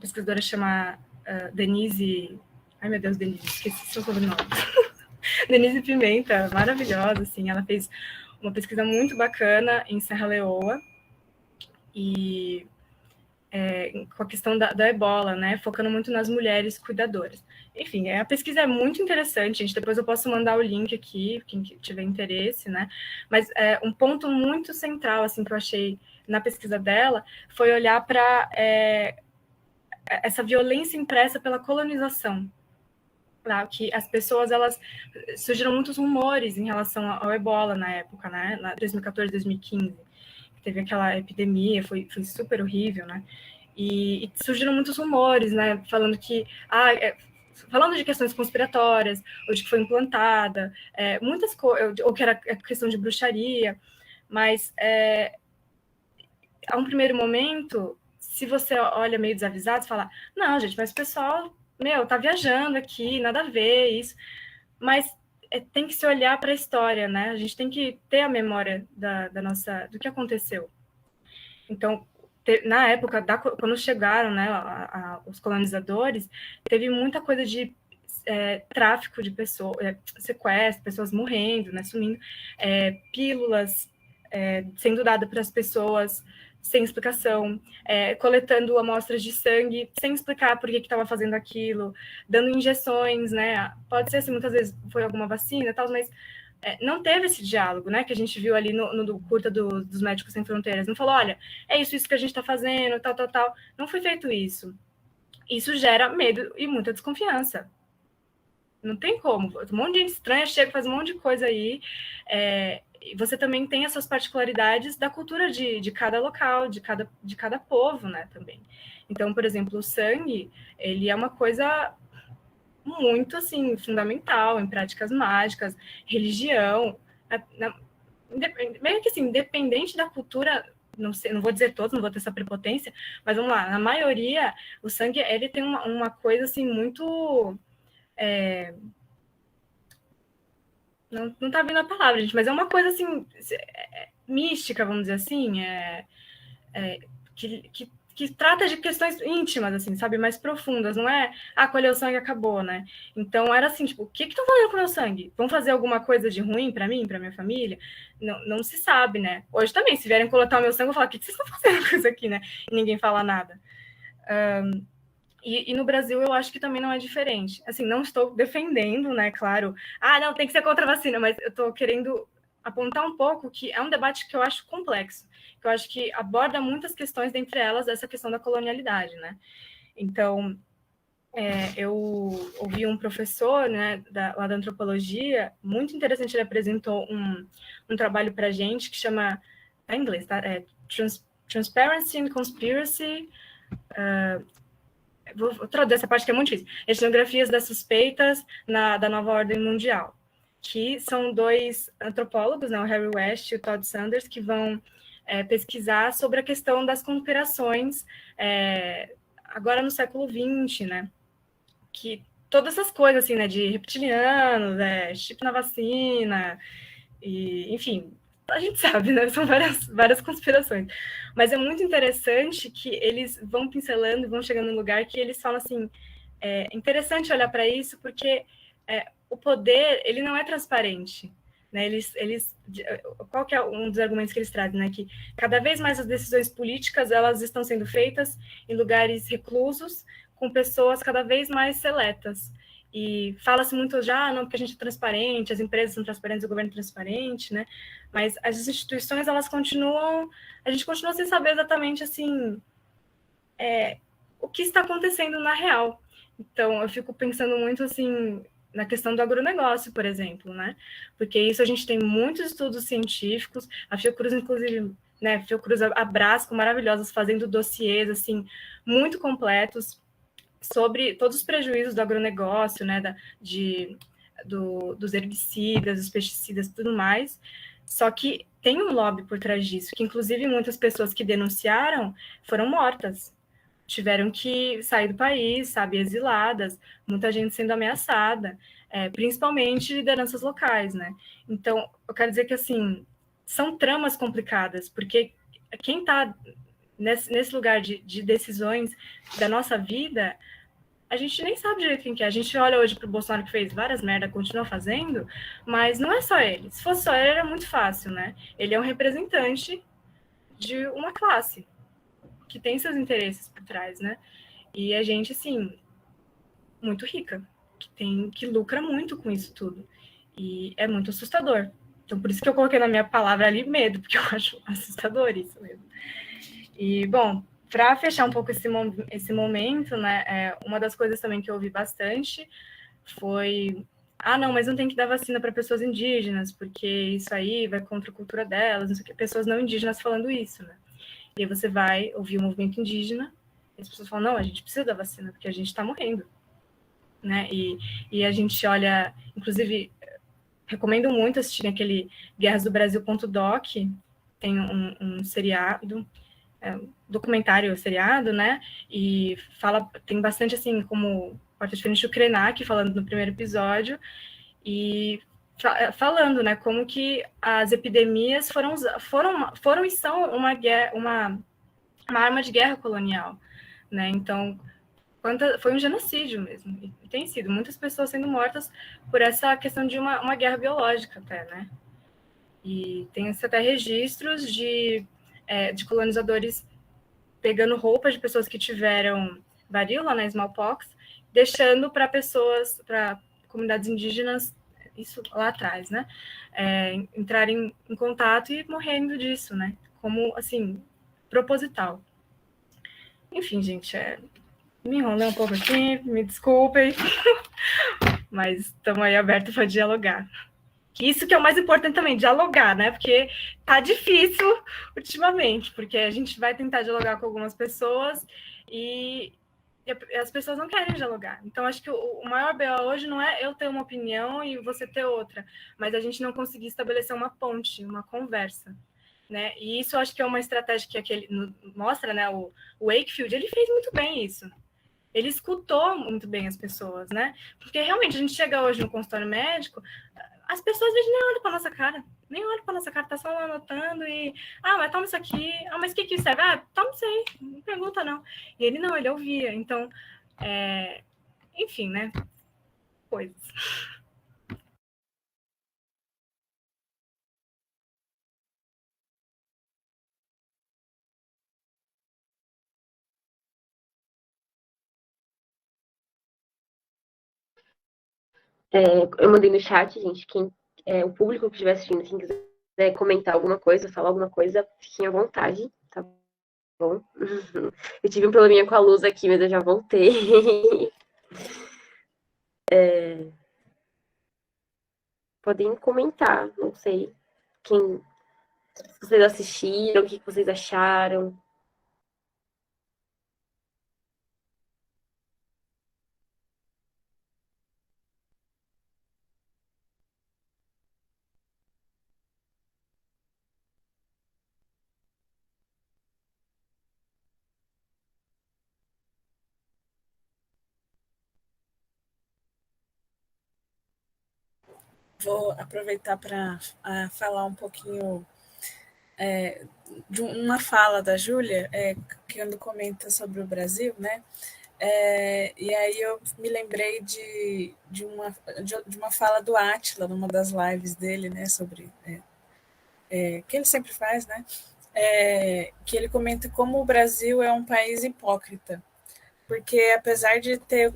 pesquisadora chama Denise... Ai, meu Deus, Denise, esqueci seu sobrenome. Denise Pimenta, maravilhosa, assim. Ela fez uma pesquisa muito bacana em Serra Leoa e com a questão da ebola, né? Focando muito nas mulheres cuidadoras. Enfim, a pesquisa é muito interessante, gente. Depois eu posso mandar o link aqui, quem tiver interesse, né? Mas um ponto muito central, assim, que eu achei na pesquisa dela, foi olhar para essa violência impressa pela colonização. Tá? Que as pessoas, surgiram muitos rumores em relação ao ebola na época, né? 2014, 2015. Teve aquela epidemia, foi super horrível, né? E surgiram muitos rumores, né? Falando que... falando de questões conspiratórias, ou de que foi implantada, muitas coisas, ou que era questão de bruxaria, mas a um primeiro momento, se você olha meio desavisado, você fala, não, gente, mas o pessoal, tá viajando aqui, nada a ver isso, mas tem que se olhar para a história, né? A gente tem que ter a memória do que aconteceu. Então, na época, quando chegaram, né, os colonizadores, teve muita coisa de tráfico de pessoas, sequestro, pessoas morrendo, né, sumindo, pílulas sendo dadas para as pessoas sem explicação, coletando amostras de sangue sem explicar por que estava fazendo aquilo, dando injeções, né? Pode ser assim, muitas vezes foi alguma vacina e tal, mas não teve esse diálogo, né? Que a gente viu ali no curta dos Médicos Sem Fronteiras. Não falou, olha, é isso que a gente está fazendo, tal. Não foi feito isso. Isso gera medo e muita desconfiança. Não tem como. Um monte de gente estranha chega, faz um monte de coisa aí. Você também tem essas particularidades da cultura de cada local, de cada povo, né, também. Então, por exemplo, o sangue, ele é uma coisa muito, assim, fundamental em práticas mágicas, religião, meio que, assim, independente da cultura, não sei, não vou dizer todos, não vou ter essa prepotência, mas vamos lá, na maioria, o sangue, ele tem uma coisa, assim, muito... Não tá vindo a palavra, gente, mas é uma coisa, assim, mística, vamos dizer assim, que trata de questões íntimas, assim, sabe, mais profundas, não é, colher o sangue e acabou, né? Então, era assim, tipo, o que estão fazendo com o meu sangue? Vão fazer alguma coisa de ruim para mim, para minha família? Não se sabe, né? Hoje também, se vierem coletar o meu sangue, eu vou falar, o que vocês estão fazendo com isso aqui, né? E ninguém fala nada. E no Brasil, eu acho que também não é diferente. Assim, não estou defendendo, né, claro, não, tem que ser contra a vacina, mas eu estou querendo apontar um pouco que é um debate que eu acho complexo, que eu acho que aborda muitas questões, dentre elas, essa questão da colonialidade, né? Então, eu ouvi um professor, né, lá da antropologia, muito interessante, ele apresentou um trabalho para a gente que chama, tá em inglês, tá? Transparency and Conspiracy... vou traduzir essa parte que é muito difícil. Etnografias das suspeitas da nova ordem mundial, que são dois antropólogos, né, o Harry West e o Todd Sanders, que vão pesquisar sobre a questão das conspirações agora no século XX, né? Que todas essas coisas, assim, né, de reptilianos, chip na vacina, e, enfim, a gente sabe, né? São várias conspirações. Mas é muito interessante que eles vão pincelando e vão chegando num lugar que eles falam assim, é interessante olhar para isso, porque o poder, ele não é transparente. Né? Qual que é um dos argumentos que eles trazem? Né? Que cada vez mais as decisões políticas elas estão sendo feitas em lugares reclusos, com pessoas cada vez mais seletas. E fala-se muito já, não, porque a gente é transparente, as empresas são transparentes, o governo é transparente, né? Mas as instituições, elas continuam, a gente continua sem saber exatamente, assim, o que está acontecendo na real. Então, eu fico pensando muito, assim, na questão do agronegócio, por exemplo, né? Porque isso a gente tem muitos estudos científicos, a Fiocruz, inclusive, né, Fiocruz, a Brasco, maravilhosas, fazendo dossiês, assim, muito completos sobre todos os prejuízos do agronegócio, né, dos herbicidas, dos pesticidas e tudo mais, só que tem um lobby por trás disso, que inclusive muitas pessoas que denunciaram foram mortas, tiveram que sair do país, sabe, exiladas, muita gente sendo ameaçada, principalmente lideranças locais, né? Então, eu quero dizer que, assim, são tramas complicadas, porque quem está nesse lugar de decisões da nossa vida, a gente nem sabe direito quem que é. A gente olha hoje para o Bolsonaro, que fez várias merdas, continua fazendo, mas não é só ele. Se fosse só ele, era muito fácil, né? Ele é um representante de uma classe que tem seus interesses por trás, né? E a gente, assim, muito rica, que lucra muito com isso tudo. E é muito assustador. Então, por isso que eu coloquei na minha palavra ali medo, porque eu acho assustador isso mesmo. E, bom, para fechar um pouco esse momento, né, uma das coisas também que eu ouvi bastante foi: ah, não, mas não tem que dar vacina para pessoas indígenas, porque isso aí vai contra a cultura delas, não sei o que, pessoas não indígenas falando isso, né? E aí você vai ouvir o movimento indígena, e as pessoas falam: não, a gente precisa da vacina, porque a gente está morrendo, né? E a gente olha, inclusive, recomendo muito assistir aquele guerrasdobrasil.doc, tem um seriado, documentário seriado, né? E tem bastante, assim, como Porta Diferente do Krenak, falando no primeiro episódio, e falando, né, como que as epidemias foram e são uma arma de guerra colonial, né? Então, foi um genocídio mesmo, e tem sido muitas pessoas sendo mortas por essa questão de uma guerra biológica até, né? E tem até registros de colonizadores pegando roupas de pessoas que tiveram varíola, né, smallpox, deixando para comunidades indígenas, isso lá atrás, né, entrarem em contato e morrendo disso, né, como, assim, proposital. Enfim, gente, me enrolei um pouco aqui, me desculpem, mas estamos aí abertos para dialogar. Isso que é o mais importante também, dialogar, né? Porque tá difícil ultimamente, porque a gente vai tentar dialogar com algumas pessoas e as pessoas não querem dialogar. Então, acho que o maior BO hoje não é eu ter uma opinião e você ter outra, mas a gente não conseguir estabelecer uma ponte, uma conversa, né? E isso eu acho que é uma estratégia que mostra, né? O Wakefield, ele fez muito bem isso. Ele escutou muito bem as pessoas, né? Porque realmente a gente chega hoje no consultório médico, as pessoas às vezes nem olham para nossa cara, tá só anotando e, mas toma isso aqui, mas o que serve? Toma isso aí, não pergunta não. E ele não, ele ouvia, então, enfim, né, coisas. Eu mandei no chat, gente, o público que estiver assistindo, quem quiser comentar alguma coisa, falar alguma coisa, fiquem à vontade, tá bom? Eu tive um probleminha com a luz aqui, mas eu já voltei. Podem comentar, não sei. Se vocês assistiram, o que vocês acharam. Vou aproveitar para falar um pouquinho de uma fala da Júlia, quando comenta sobre o Brasil, né? E aí eu me lembrei de uma fala do Átila, numa das lives dele, né, sobre que ele sempre faz, né, que ele comenta como o Brasil é um país hipócrita, porque apesar de ter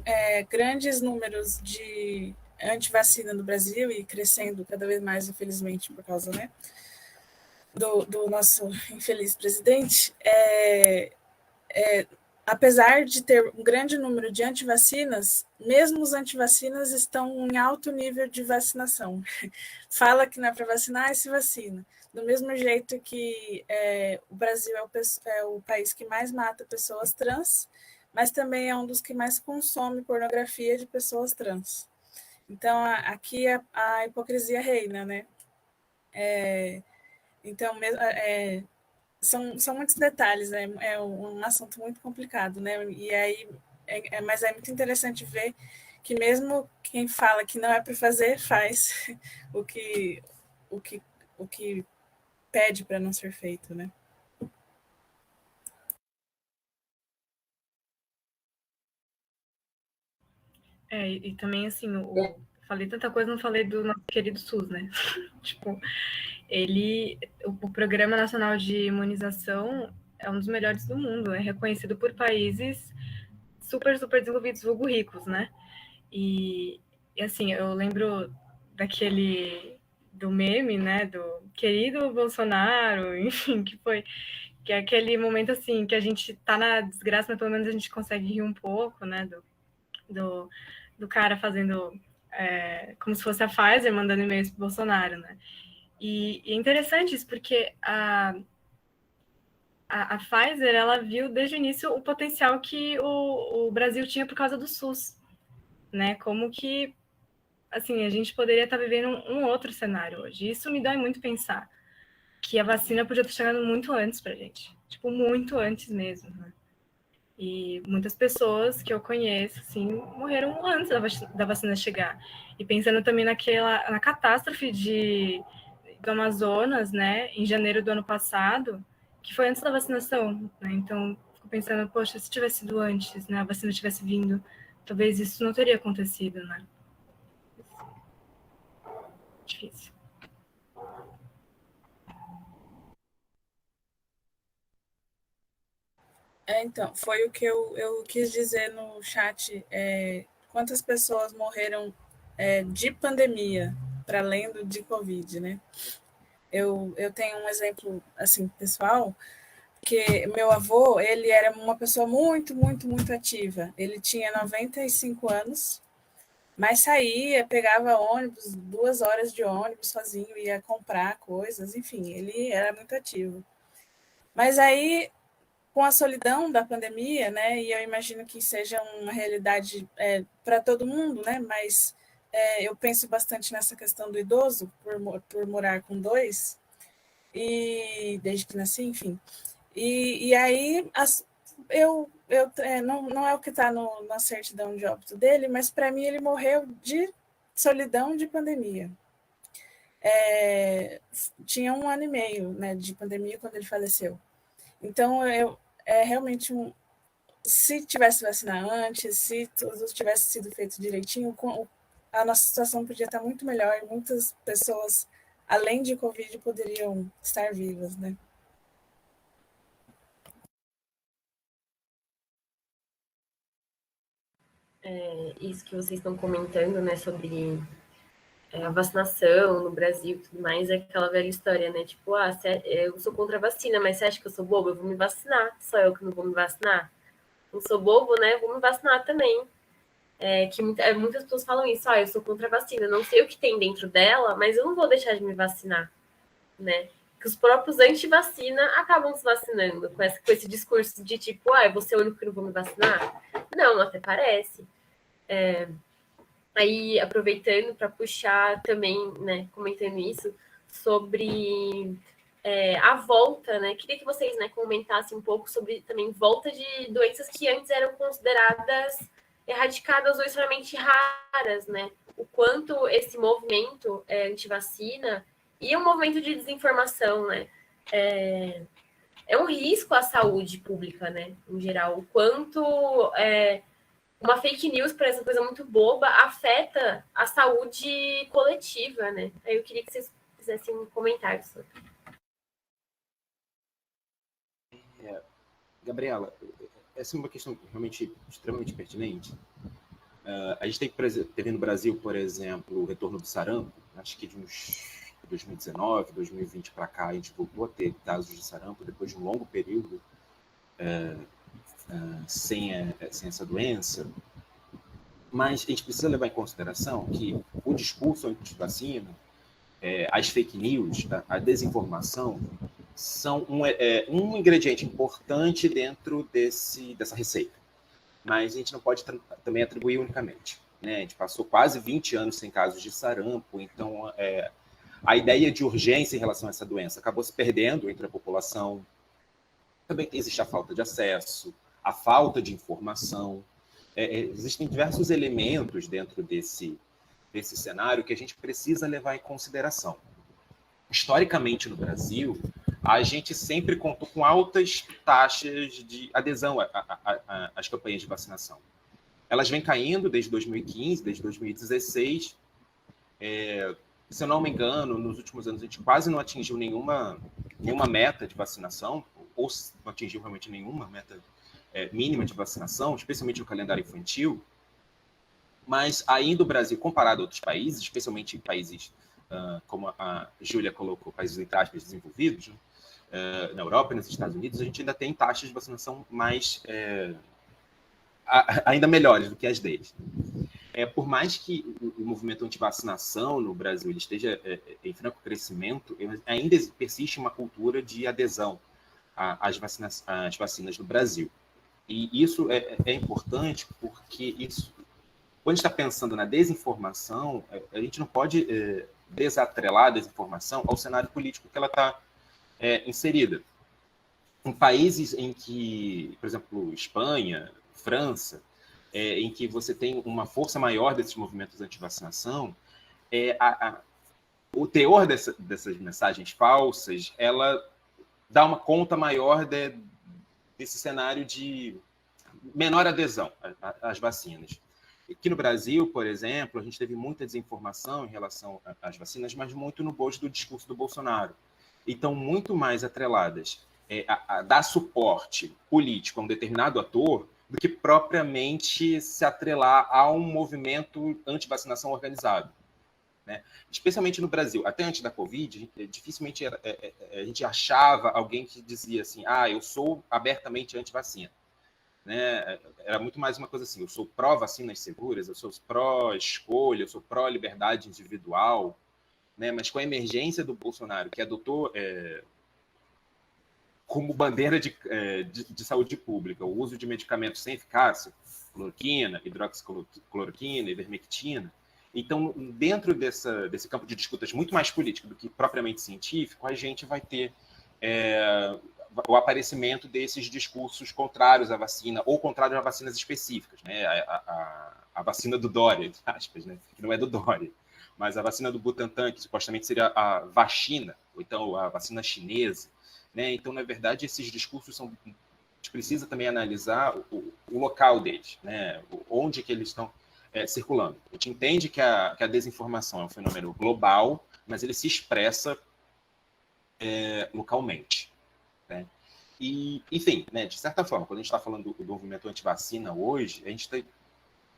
grandes números de antivacina no Brasil e crescendo cada vez mais, infelizmente, por causa, né, do nosso infeliz presidente, apesar de ter um grande número de antivacinas, mesmo os antivacinas estão em alto nível de vacinação. Fala que não é para vacinar e se vacina. Do mesmo jeito que o Brasil é o país que mais mata pessoas trans, mas também é um dos que mais consome pornografia de pessoas trans. Então, aqui a hipocrisia reina, né? Então, são muitos detalhes, né? É um assunto muito complicado, né? E aí, mas é muito interessante ver que mesmo quem fala que não é para fazer, faz o que, o que, o que pede para não ser feito, né? E também, assim, falei tanta coisa, não falei do nosso querido SUS, né? Tipo, o Programa Nacional de Imunização é um dos melhores do mundo, é reconhecido por países super, super desenvolvidos, vulgo ricos, né? E assim, eu lembro do meme, né, do querido Bolsonaro, enfim, que é aquele momento, assim, que a gente tá na desgraça, mas pelo menos a gente consegue rir um pouco, né, do, do cara fazendo como se fosse a Pfizer mandando e-mails pro Bolsonaro, né? E é interessante isso, porque a Pfizer, ela viu desde o início o potencial que o Brasil tinha por causa do SUS, né? Como que, assim, a gente poderia estar vivendo um outro cenário hoje. Isso me dói muito pensar que a vacina podia ter chegado muito antes pra gente. Tipo, muito antes mesmo, né? E muitas pessoas que eu conheço, assim, morreram antes da vacina chegar. E pensando também na catástrofe do Amazonas, né, em janeiro do ano passado, que foi antes da vacinação, né? Então, fico pensando, poxa, se tivesse sido antes, né, a vacina tivesse vindo, talvez isso não teria acontecido, né? Difícil. Então, foi o que eu quis dizer no chat. Quantas pessoas morreram de pandemia, para além do de Covid, né? Eu tenho um exemplo, assim, pessoal, que meu avô, ele era uma pessoa muito, muito, muito ativa. Ele tinha 95 anos, mas saía, pegava ônibus, 2 horas de ônibus sozinho, ia comprar coisas, enfim, ele era muito ativo. Mas aí, com a solidão da pandemia, né, e eu imagino que seja uma realidade para todo mundo, né, mas eu penso bastante nessa questão do idoso, por morar com dois, e desde que nasci, enfim. E aí não é o que está na certidão de óbito dele, mas para mim ele morreu de solidão de pandemia. Tinha 1 ano e meio, né, de pandemia quando ele faleceu. Então realmente se tivesse vacinar antes, se tudo tivesse sido feito direitinho, a nossa situação podia estar muito melhor e muitas pessoas, além de Covid, poderiam estar vivas, né? Isso que vocês estão comentando, né, sobre a vacinação no Brasil e tudo mais, é aquela velha história, né? Tipo, eu sou contra a vacina, mas você acha que eu sou bobo? Eu vou me vacinar. Só eu que não vou me vacinar? Não sou bobo, né? Vou me vacinar também. Muitas pessoas falam isso, eu sou contra a vacina, não sei o que tem dentro dela, mas eu não vou deixar de me vacinar, né? Que os próprios anti-vacina acabam se vacinando com esse discurso de tipo, eu vou ser o único que não vou me vacinar. Não, até parece. Aí, aproveitando para puxar também, né, comentando isso, sobre a volta, né? Queria que vocês, né, comentassem um pouco sobre também volta de doenças que antes eram consideradas erradicadas ou extremamente raras, né? O quanto esse movimento anti-vacina e o movimento de desinformação, né? É um risco à saúde pública, né? Em geral, o quanto uma fake news, parece uma coisa muito boba, afeta a saúde coletiva, né? Aí eu queria que vocês fizessem um comentário sobre. Gabriela, essa é uma questão realmente extremamente pertinente. A gente teve no Brasil, por exemplo, o retorno do sarampo. Acho que de uns 2019, 2020 para cá, a gente voltou a ter casos de sarampo depois de um longo período sem essa doença. Mas a gente precisa levar em consideração que o discurso anti-vacina, as fake news, a desinformação, são um ingrediente importante dentro dessa receita. Mas a gente não pode também atribuir unicamente, né? A gente passou quase 20 anos sem casos de sarampo, então a ideia de urgência em relação a essa doença acabou se perdendo entre a população. Também existe a falta de acesso, a falta de informação. Existem diversos elementos dentro desse cenário que a gente precisa levar em consideração. Historicamente, no Brasil, a gente sempre contou com altas taxas de adesão às campanhas de vacinação. Elas vêm caindo desde 2015, desde 2016. Se eu não me engano, nos últimos anos a gente quase não atingiu nenhuma meta de vacinação, ou não atingiu realmente nenhuma meta mínima de vacinação, especialmente no calendário infantil. Mas ainda o Brasil, comparado a outros países, especialmente países, como a Júlia colocou, países, entre aspas, desenvolvidos, né? Na Europa e nos Estados Unidos, a gente ainda tem taxas de vacinação ainda melhores do que as deles. Por mais que o movimento anti-vacinação no Brasil ele esteja em franco crescimento, ainda persiste uma cultura de adesão às vacinas no Brasil. E isso é importante porque quando a gente está pensando na desinformação, a gente não pode desatrelar a desinformação ao cenário político que ela está inserida. Em países em que, por exemplo, Espanha, França, em que você tem uma força maior desses movimentos anti-vacinação, o teor dessas mensagens falsas, ela dá uma conta maior desse cenário de menor adesão às vacinas. Aqui no Brasil, por exemplo, a gente teve muita desinformação em relação às vacinas, mas muito no bojo do discurso do Bolsonaro. Então, muito mais atreladas a dar suporte político a um determinado ator do que propriamente se atrelar a um movimento anti-vacinação organizado, né? Especialmente no Brasil. Até antes da Covid, dificilmente a gente achava alguém que dizia assim, eu sou abertamente anti-vacina. Né? Era muito mais uma coisa assim, eu sou pró-vacinas seguras, eu sou pró-escolha, eu sou pró-liberdade individual, né? Mas com a emergência do Bolsonaro, que adotou como bandeira de saúde pública o uso de medicamentos sem eficácia, cloroquina, hidroxicloroquina, ivermectina, então, dentro desse campo de disputas muito mais político do que propriamente científico, a gente vai ter o aparecimento desses discursos contrários à vacina, ou contrários a vacinas específicas, né? A vacina do Dória, entre aspas, né? Que não é do Dória, mas a vacina do Butantan, que supostamente seria a vacina, ou então a vacina chinesa, né? Então, na verdade, esses discursos a gente precisa também analisar o local deles, né? Onde que eles estão circulando. A gente entende que a desinformação é um fenômeno global, mas ele se expressa localmente. Né? E, enfim, né, de certa forma, quando a gente está falando do movimento anti-vacina hoje, a gente tem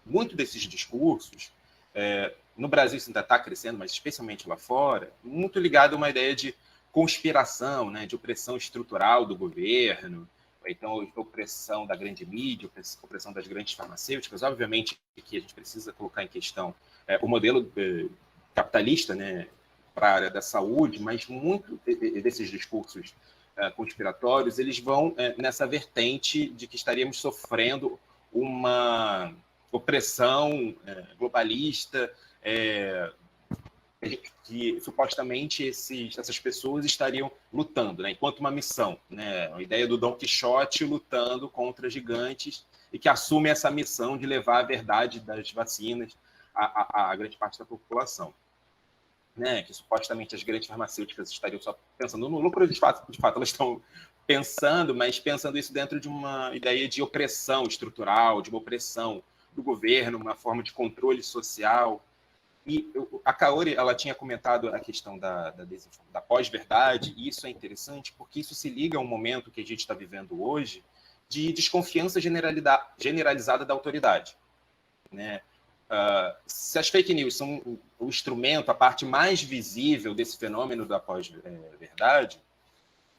muito desses discursos, no Brasil isso ainda está crescendo, mas especialmente lá fora, muito ligado a uma ideia de conspiração, né, de opressão estrutural do governo, ou então opressão da grande mídia, opressão das grandes farmacêuticas. Obviamente que a gente precisa colocar em questão o modelo capitalista, né, para a área da saúde, mas muito desses discursos conspiratórios, eles vão nessa vertente de que estaríamos sofrendo uma opressão globalista, que supostamente essas pessoas estariam lutando, né, enquanto uma missão, né, a ideia do Dom Quixote lutando contra gigantes e que assume essa missão de levar a verdade das vacinas à grande parte da população. Né, que supostamente as grandes farmacêuticas estariam só pensando no lucro, de fato elas estão pensando, mas pensando isso dentro de uma ideia de opressão estrutural, de uma opressão do governo, uma forma de controle social. E a Kaori, ela tinha comentado a questão da pós-verdade, e isso é interessante porque isso se liga a um momento que a gente está vivendo hoje de desconfiança generalizada da autoridade, né? Se as fake news são o instrumento, a parte mais visível desse fenômeno da pós-verdade,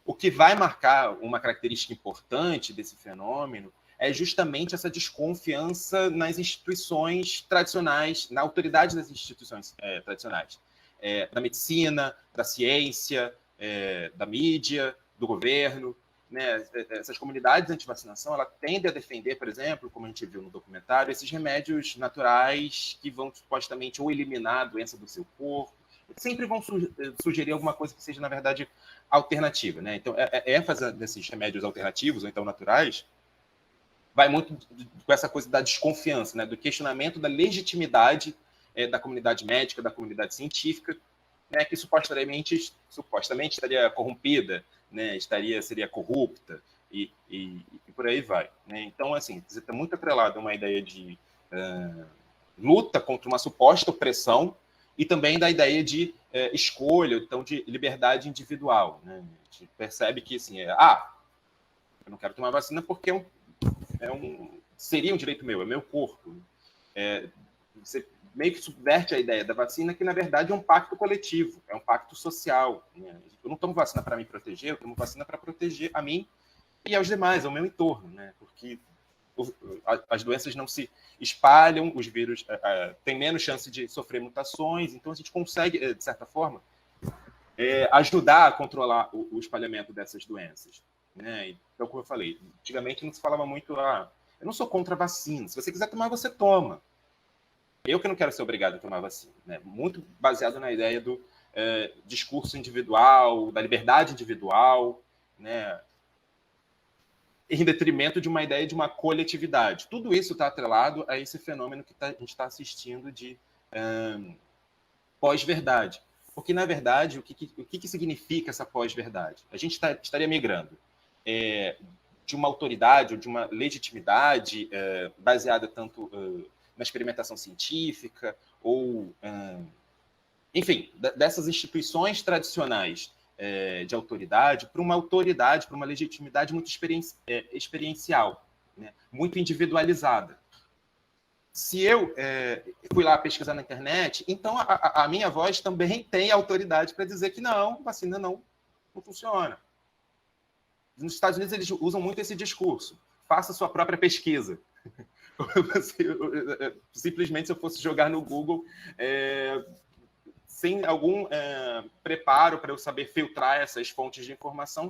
o que vai marcar uma característica importante desse fenômeno é justamente essa desconfiança nas instituições tradicionais, na autoridade das instituições tradicionais, da medicina, da ciência, da mídia, do governo, né? Essas comunidades anti-vacinação, ela tende a defender, por exemplo, como a gente viu no documentário, esses remédios naturais que vão supostamente ou eliminar a doença do seu corpo, sempre vão sugerir alguma coisa que seja, na verdade, alternativa, né? Então, a ênfase desses remédios alternativos, ou então naturais, vai muito com essa coisa da desconfiança, né? Do questionamento da legitimidade da comunidade médica, da comunidade científica, né? Que supostamente estaria corrompida, né? Seria corrupta, e por aí vai, né? Então, assim, você está muito atrelado a uma ideia de luta contra uma suposta opressão e também da ideia de escolha, então de liberdade individual, né? A gente percebe que, assim, eu não quero tomar vacina porque seria um direito meu, é meu corpo. Você meio que subverte a ideia da vacina, que na verdade é um pacto coletivo, é um pacto social, né? Eu não tomo vacina para me proteger, eu tomo vacina para proteger a mim e aos demais, ao meu entorno, né? Porque as doenças não se espalham, os vírus têm menos chance de sofrer mutações, então a gente consegue, de certa forma, ajudar a controlar o espalhamento dessas doenças, né? Então, como eu falei, antigamente não se falava muito, eu não sou contra a vacina, se você quiser tomar, você toma. Eu que não quero ser obrigado a tomar vacina, né? Muito baseado na ideia do discurso individual, da liberdade individual, né? Em detrimento de uma ideia de uma coletividade. Tudo isso está atrelado a esse fenômeno que a gente está assistindo de pós-verdade. Porque, na verdade, o que significa essa pós-verdade? A gente estaria migrando de uma autoridade ou de uma legitimidade baseada tanto na experimentação científica ou, enfim, dessas instituições tradicionais de autoridade para uma autoridade, para uma legitimidade muito experiencial, né? Muito individualizada. Se eu fui lá pesquisar na internet, então a minha voz também tem autoridade para dizer que não, vacina não funciona. Nos Estados Unidos eles usam muito esse discurso. Faça sua própria pesquisa. Simplesmente, se eu fosse jogar no Google, sem algum preparo para eu saber filtrar essas fontes de informação,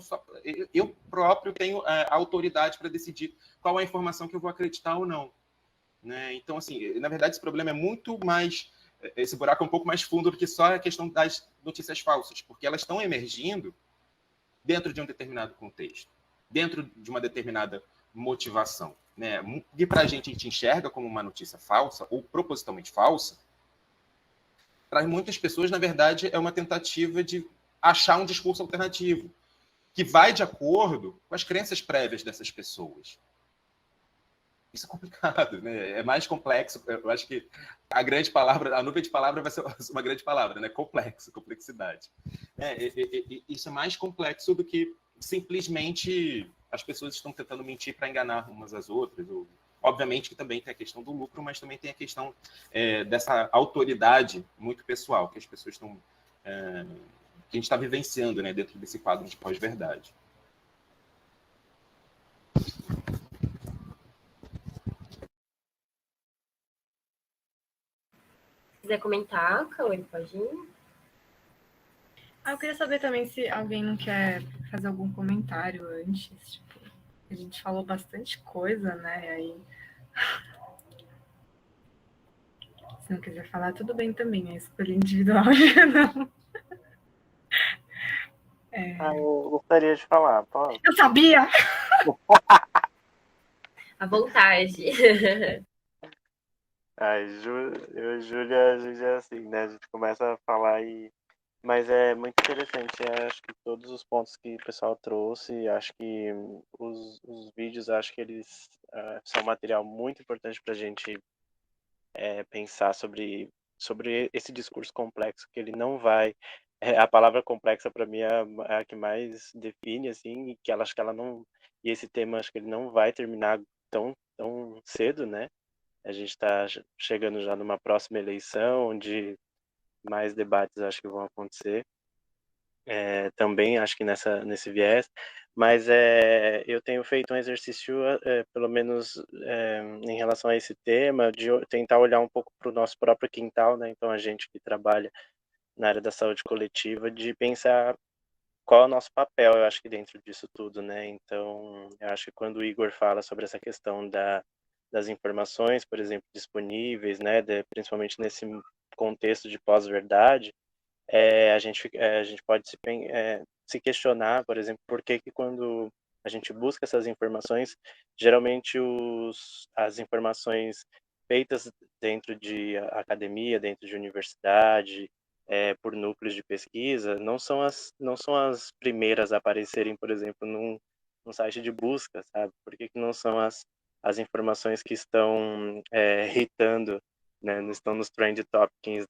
eu próprio tenho a autoridade para decidir qual é a informação que eu vou acreditar ou não, né? Então, assim, na verdade, esse problema é muito mais... Esse buraco é um pouco mais fundo do que só a questão das notícias falsas, porque elas estão emergindo dentro de um determinado contexto, dentro de uma determinada motivação, né? E para a gente enxerga como uma notícia falsa ou propositalmente falsa, para muitas pessoas, na verdade, é uma tentativa de achar um discurso alternativo que vai de acordo com as crenças prévias dessas pessoas. Isso é complicado, né? É mais complexo. Eu acho que a nuvem de palavra vai ser uma grande palavra, né? Complexidade. Isso é mais complexo do que simplesmente as pessoas estão tentando mentir para enganar umas às outras. Obviamente que também tem a questão do lucro, mas também tem a questão dessa autoridade muito pessoal que as pessoas estão... que a gente está vivenciando, né, dentro desse quadro de pós-verdade. Se quiser comentar, Kaori, pode ir. Eu queria saber também se alguém não quer fazer algum comentário antes. Tipo, a gente falou bastante coisa, né? Aí... Se não quiser falar, tudo bem também. É escolha individual, não. Eu gostaria de falar, pode? Eu sabia! À vontade. Eu e Júlia, a gente é assim, né? A gente começa a falar Mas é muito interessante, acho que todos os pontos que o pessoal trouxe, acho que os vídeos, acho que eles são material muito importante para a gente pensar sobre esse discurso complexo, que ele não vai... a palavra complexa, para mim, é a que mais define, assim, e que acho que ela não... E esse tema, acho que ele não vai terminar tão cedo, né? A gente está chegando já numa próxima eleição, onde mais debates acho que vão acontecer. Também acho que nesse viés, mas eu tenho feito um exercício, pelo menos em relação a esse tema, de tentar olhar um pouco para o nosso próprio quintal, né? Então, a gente que trabalha na área da saúde coletiva, de pensar qual é o nosso papel, eu acho que dentro disso tudo, né? Então, eu acho que quando o Igor fala sobre essa questão das informações, por exemplo, disponíveis, né, principalmente nesse contexto de pós-verdade, a gente pode se questionar, por exemplo, por que quando a gente busca essas informações, geralmente as informações feitas dentro de academia, dentro de universidade, por núcleos de pesquisa, não são as primeiras a aparecerem, por exemplo, num site de busca, sabe? Por que não são as informações que estão hitando, né? Não estão nos trend topics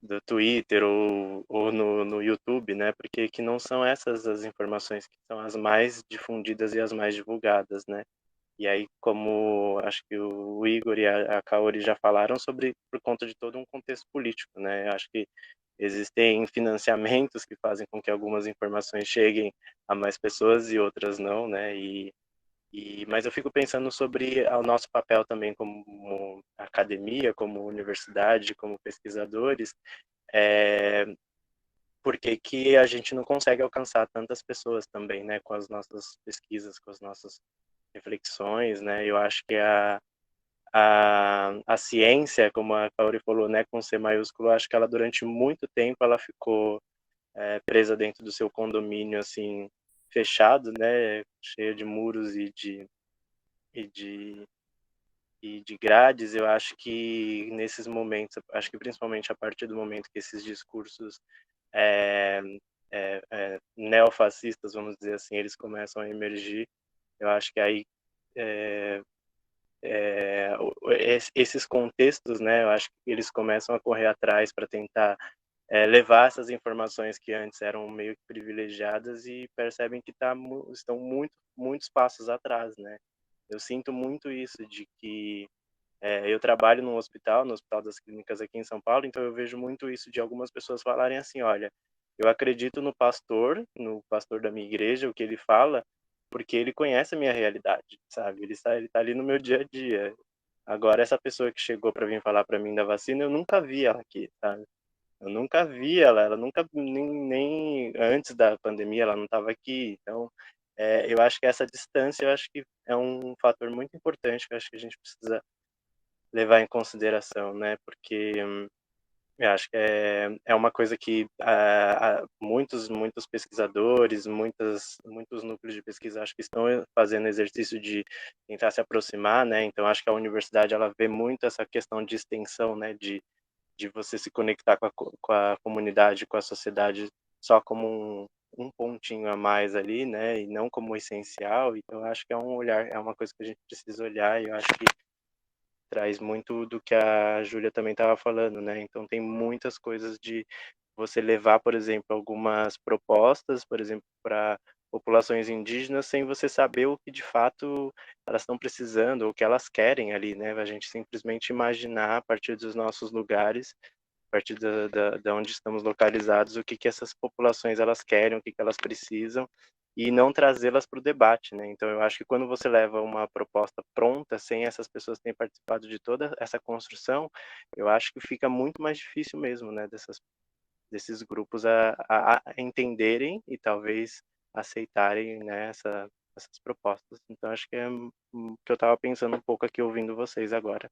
do Twitter ou no YouTube, né? Porque que não são essas as informações que são as mais difundidas e as mais divulgadas, né? E aí, como acho que o Igor e a Kaori já falaram sobre, por conta de todo um contexto político, né? Acho que existem financiamentos que fazem com que algumas informações cheguem a mais pessoas e outras não, né? Mas eu fico pensando sobre o nosso papel também como academia, como universidade, como pesquisadores, por que a gente não consegue alcançar tantas pessoas também, né, com as nossas pesquisas, com as nossas reflexões, né? Eu acho que a ciência, como a Kaori falou, né, com C maiúsculo, acho que ela durante muito tempo ela ficou presa dentro do seu condomínio, assim, fechado, né, cheio de muros e de grades. Eu acho que nesses momentos, acho que principalmente a partir do momento que esses discursos neofascistas, vamos dizer assim, eles começam a emergir, eu acho que aí esses contextos, né, eu acho que eles começam a correr atrás para tentar levar essas informações que antes eram meio que privilegiadas e percebem que estão muitos passos atrás, né? Eu sinto muito isso de que eu trabalho no Hospital das Clínicas aqui em São Paulo, então eu vejo muito isso de algumas pessoas falarem assim, olha, eu acredito no pastor da minha igreja, o que ele fala, porque ele conhece a minha realidade, sabe? Ele tá ali no meu dia a dia. Agora, essa pessoa que chegou para vir falar para mim da vacina, eu nunca vi ela aqui, sabe? Eu nunca vi ela nunca, nem antes da pandemia, ela não estava aqui. Então, eu acho que essa distância, eu acho que é um fator muito importante que eu acho que a gente precisa levar em consideração, né? Porque eu acho que é uma coisa que muitos pesquisadores, muitos núcleos de pesquisa acho que estão fazendo exercício de tentar se aproximar, né? Então, acho que a universidade ela vê muito essa questão de extensão, né? De você se conectar com a comunidade, com a sociedade, só como um pontinho a mais ali, né? E não como essencial. Então, eu acho que é uma coisa que a gente precisa olhar, e eu acho que traz muito do que a Júlia também estava falando, né? Então, tem muitas coisas de você levar, por exemplo, algumas propostas, por exemplo, para populações indígenas, sem você saber o que de fato elas estão precisando, ou o que elas querem ali, né? A gente simplesmente imaginar a partir dos nossos lugares, a partir da onde estamos localizados, o que essas populações elas querem, o que elas precisam, e não trazê-las para o debate, né? Então, eu acho que quando você leva uma proposta pronta, sem essas pessoas terem participado de toda essa construção, eu acho que fica muito mais difícil mesmo, né? Desses grupos a entenderem e talvez aceitarem, né, essas propostas. Então, acho que é o que eu estava pensando um pouco aqui ouvindo vocês agora.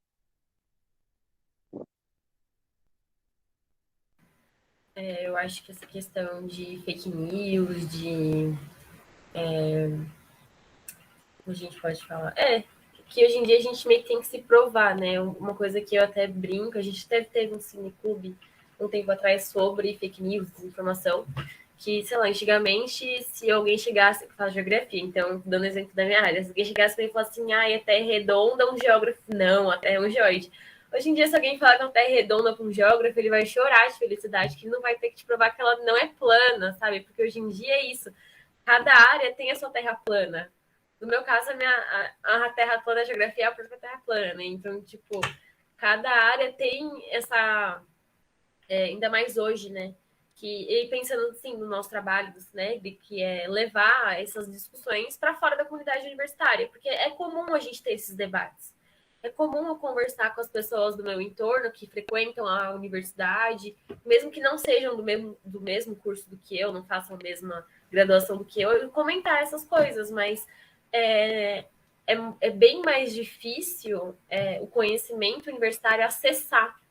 Eu acho que essa questão de fake news, como a gente pode falar? Que hoje em dia a gente meio que tem que se provar, né? Uma coisa que eu até brinco, a gente até teve um cineclube um tempo atrás sobre fake news, desinformação, que, sei lá, antigamente, se alguém chegasse, eu faço geografia, então, dando exemplo da minha área, se alguém chegasse para mim e falasse assim, a Terra é redonda, um geógrafo, não, a Terra é um geóide. Hoje em dia, se alguém falar que a Terra é redonda para um geógrafo, ele vai chorar de felicidade, que ele não vai ter que te provar que ela não é plana, sabe? Porque hoje em dia é isso. Cada área tem a sua terra plana. No meu caso, a terra plana, a geografia é a própria terra plana, né? Então, tipo, cada área tem essa... ainda mais hoje, né? E pensando assim no nosso trabalho do SNEG, que é levar essas discussões para fora da comunidade universitária, porque é comum a gente ter esses debates. É comum eu conversar com as pessoas do meu entorno que frequentam a universidade, mesmo que não sejam do mesmo curso do que eu, não façam a mesma graduação do que eu comentar essas coisas, mas é bem mais difícil o conhecimento universitário acessar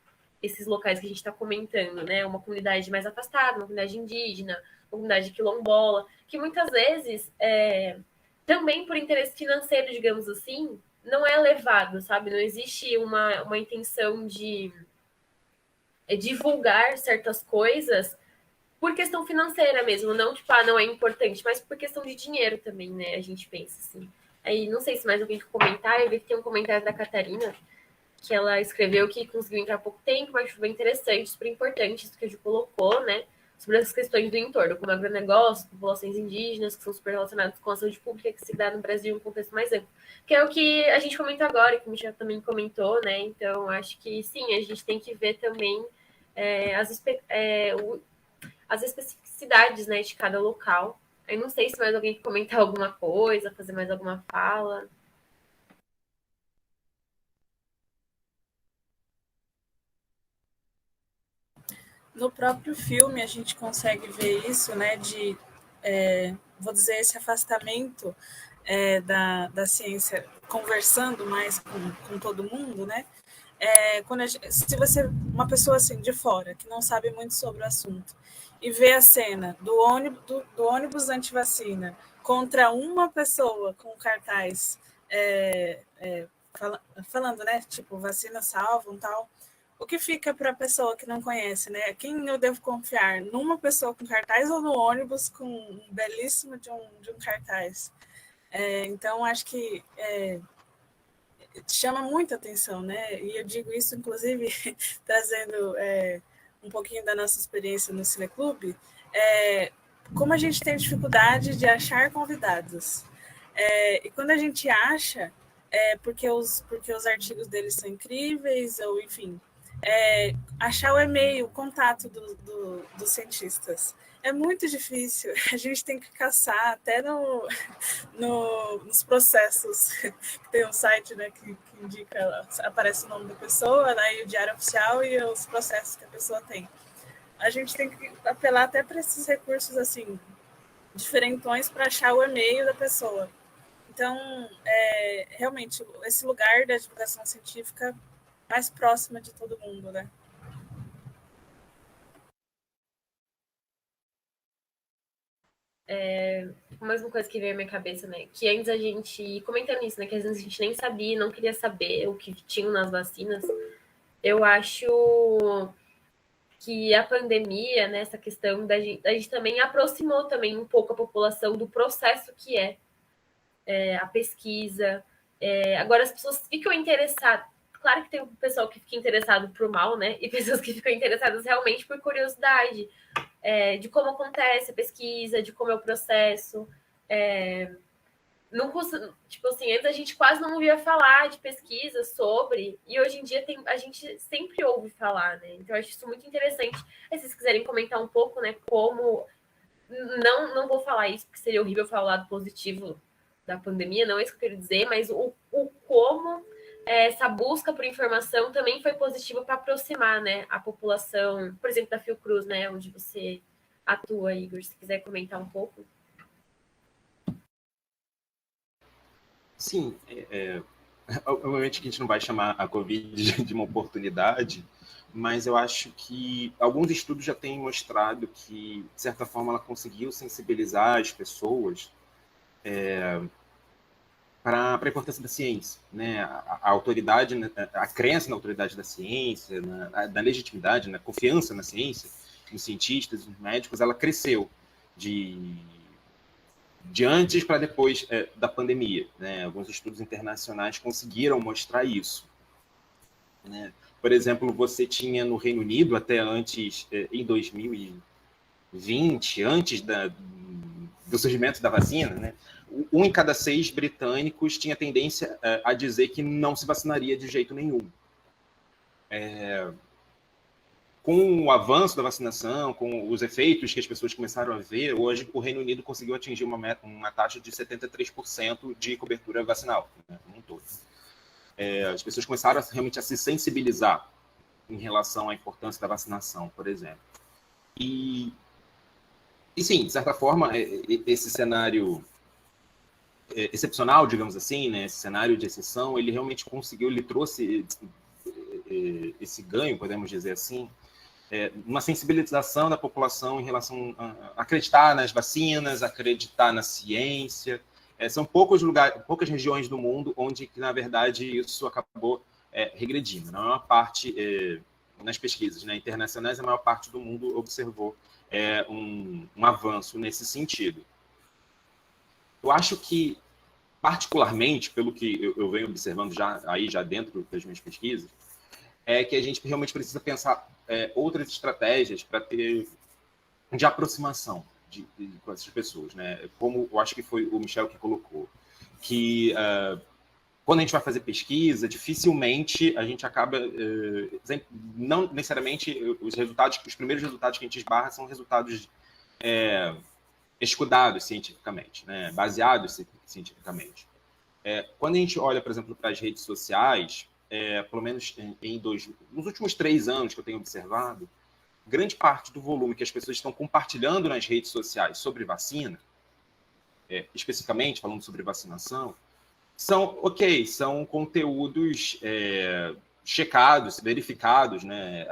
esses locais que a gente está comentando, né? Uma comunidade mais afastada, uma comunidade indígena, uma comunidade quilombola, que muitas vezes, também por interesse financeiro, digamos assim, não é levado, sabe? Não existe uma intenção de divulgar certas coisas por questão financeira mesmo, não tipo, não é importante, mas por questão de dinheiro também, né? A gente pensa assim. Aí, não sei se mais alguém quer comentar, eu vi que tem um comentário da Catarina, que ela escreveu que conseguiu entrar há pouco tempo, mas foi bem interessante, super importante isso que a Ju colocou, né? Sobre as questões do entorno, como agronegócio, populações indígenas, que são super relacionadas com a saúde pública, que se dá no Brasil em um contexto mais amplo. Que é o que a gente comentou agora, que o Michel também comentou, né? Então, acho que sim, a gente tem que ver também as especificidades, né, de cada local. Aí não sei se mais alguém quer comentar alguma coisa, fazer mais alguma fala. No próprio filme a gente consegue ver isso, né, de, vou dizer, esse afastamento da ciência, conversando mais com todo mundo, né? Se você, uma pessoa assim de fora, que não sabe muito sobre o assunto, e vê a cena do ônibus antivacina contra uma pessoa com cartaz falando, né, tipo, vacina salvam, tal, o que fica para a pessoa que não conhece, né? Quem eu devo confiar? Numa pessoa com cartaz ou no ônibus com um belíssimo de um cartaz? Então, acho que chama muita atenção, né? E eu digo isso, inclusive, trazendo um pouquinho da nossa experiência no Cineclube, como a gente tem dificuldade de achar convidados. E quando a gente acha, porque os artigos deles são incríveis, ou enfim, achar o e-mail, o contato dos cientistas. É muito difícil, a gente tem que caçar até nos processos. Tem um site, né, que indica, aparece o nome da pessoa, né, e o diário oficial e os processos que a pessoa tem. A gente tem que apelar até para esses recursos assim, diferentões para achar o e-mail da pessoa. Então, realmente, esse lugar da divulgação científica mais próxima de todo mundo, né? Mais uma coisa que veio à minha cabeça, né? Que antes a gente, comentando isso, né? Que às vezes a gente nem sabia, não queria saber o que tinham nas vacinas. Eu acho que a pandemia, né, essa questão da gente também aproximou também um pouco a população do processo que a pesquisa. Agora as pessoas ficam interessadas. Claro que tem um pessoal que fica interessado por mal, né? E pessoas que ficam interessadas realmente por curiosidade de como acontece a pesquisa, de como é o processo. Não custa, tipo assim, antes a gente quase não ouvia falar de pesquisa sobre, e hoje em dia a gente sempre ouve falar, né? Então eu acho isso muito interessante. Aí, se vocês quiserem comentar um pouco, né, como. Não vou falar isso, porque seria horrível falar o lado positivo da pandemia, não é isso que eu quero dizer, mas o como essa busca por informação também foi positiva para aproximar, né, a população, por exemplo, da Fiocruz, né, onde você atua, Igor, se quiser comentar um pouco. Sim, obviamente que a gente não vai chamar a Covid de uma oportunidade, mas eu acho que alguns estudos já têm mostrado que, de certa forma, ela conseguiu sensibilizar as pessoas para a importância da ciência, né? A autoridade, a crença na autoridade da ciência, na legitimidade, na confiança na ciência, nos cientistas, nos médicos, ela cresceu de antes para depois da pandemia, né? Alguns estudos internacionais conseguiram mostrar isso, né? Por exemplo, você tinha no Reino Unido, até antes, em 2020, antes do surgimento da vacina, né, 1 em cada 6 britânicos tinha tendência a dizer que não se vacinaria de jeito nenhum. Com o avanço da vacinação, com os efeitos que as pessoas começaram a ver, hoje o Reino Unido conseguiu atingir uma taxa de 73% de cobertura vacinal, né, como um todo. As pessoas começaram realmente a se sensibilizar em relação à importância da vacinação, por exemplo. E sim, de certa forma, esse cenário excepcional, digamos assim, né, esse cenário de exceção, ele realmente conseguiu, ele trouxe esse ganho, podemos dizer assim, uma sensibilização da população em relação a acreditar nas vacinas, acreditar na ciência. São poucas regiões do mundo onde, na verdade, isso acabou regredindo. Na maior parte, nas pesquisas, né, internacionais, a maior parte do mundo observou um avanço nesse sentido. Eu acho que, particularmente, pelo que eu venho observando já dentro das minhas pesquisas, é que a gente realmente precisa pensar outras estratégias para ter de aproximação com essas pessoas, né? Como eu acho que foi o Michel que colocou, que quando a gente vai fazer pesquisa, dificilmente a gente acaba, não necessariamente os primeiros resultados que a gente esbarra são resultados escudados cientificamente, né? Baseados cientificamente. Quando a gente olha, por exemplo, para as redes sociais, pelo menos nos últimos 3 anos que eu tenho observado, grande parte do volume que as pessoas estão compartilhando nas redes sociais sobre vacina, especificamente falando sobre vacinação, são conteúdos checados, verificados, né?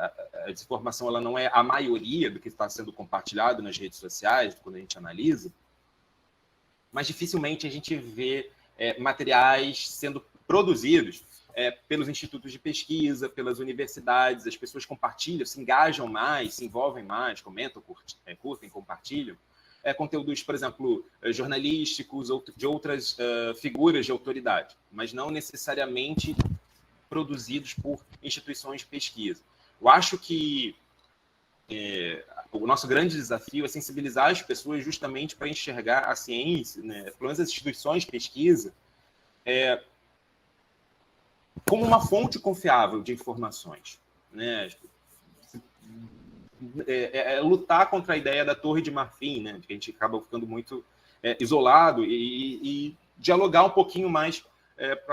A desinformação ela não é a maioria do que está sendo compartilhado nas redes sociais, quando a gente analisa, mas dificilmente a gente vê materiais sendo produzidos pelos institutos de pesquisa, pelas universidades, as pessoas compartilham, se engajam mais, se envolvem mais, comentam, curtem, compartilham. Conteúdos, por exemplo, jornalísticos ou de outras figuras de autoridade, mas não necessariamente produzidos por instituições de pesquisa. Eu acho que o nosso grande desafio é sensibilizar as pessoas justamente para enxergar a ciência, né, pelo menos as instituições de pesquisa, como uma fonte confiável de informações, né? Lutar contra a ideia da Torre de Marfim, né? Que a gente acaba ficando muito isolado e dialogar um pouquinho mais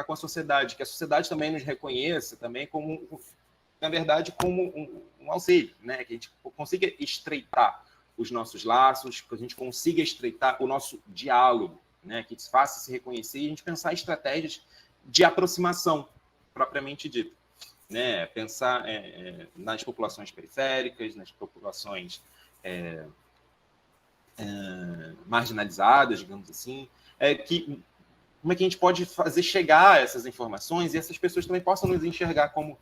com a sociedade, que a sociedade também nos reconheça também como, na verdade, como um auxílio, né? Que a gente consiga estreitar os nossos laços, que a gente consiga estreitar o nosso diálogo, né? Que faça se reconhecer e a gente pensar em estratégias de aproximação propriamente dito, né? Pensar nas populações periféricas, nas populações marginalizadas, digamos assim, como é que a gente pode fazer chegar essas informações e essas pessoas também possam nos enxergar como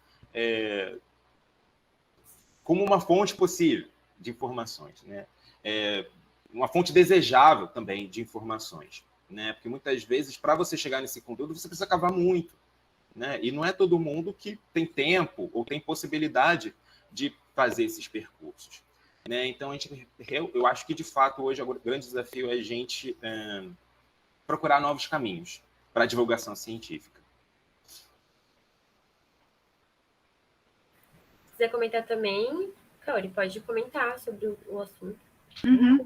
uma fonte possível de informações, né? Uma fonte desejável também de informações, né? Porque muitas vezes, para você chegar nesse conteúdo, você precisa cavar muito, né? E não é todo mundo que tem tempo ou tem possibilidade de fazer esses percursos, né? Então, eu acho que, de fato, hoje o grande desafio é a gente procurar novos caminhos para a divulgação científica. Se quiser comentar também, Kaori, pode comentar sobre o assunto. Uhum.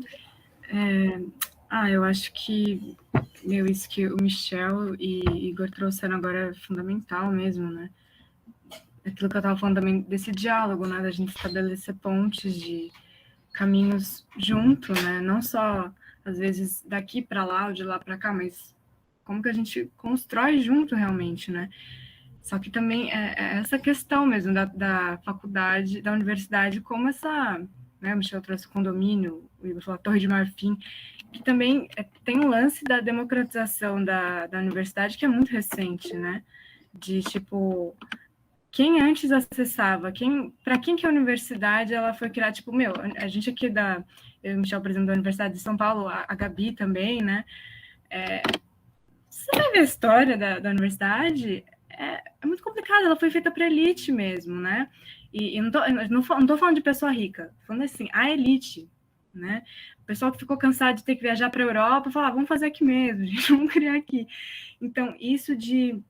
Eu acho que isso que o Michel e Igor trouxeram agora é fundamental mesmo, né? Aquilo que eu estava falando também desse diálogo, né? Da gente estabelecer pontes de caminhos junto, né? Não só, às vezes, daqui para lá ou de lá para cá, mas como que a gente constrói junto realmente, né? Só que também é essa questão mesmo da faculdade, da universidade, como essa... Né, o Michel trouxe o condomínio, o Igor falou a Torre de Marfim, que também tem um lance da democratização da universidade que é muito recente, né? De, tipo, quem antes acessava, para quem que a universidade ela foi criada, tipo, a gente aqui eu e o Michel, por exemplo, da Universidade de São Paulo, a Gabi também, né? Você vai ver a história da universidade, é muito complicada, ela foi feita para elite mesmo, né? E não tô falando de pessoa rica, tô falando assim, a elite, né? O pessoal que ficou cansado de ter que viajar para a Europa, falar, vamos fazer aqui mesmo, gente, vamos criar aqui. Então, isso de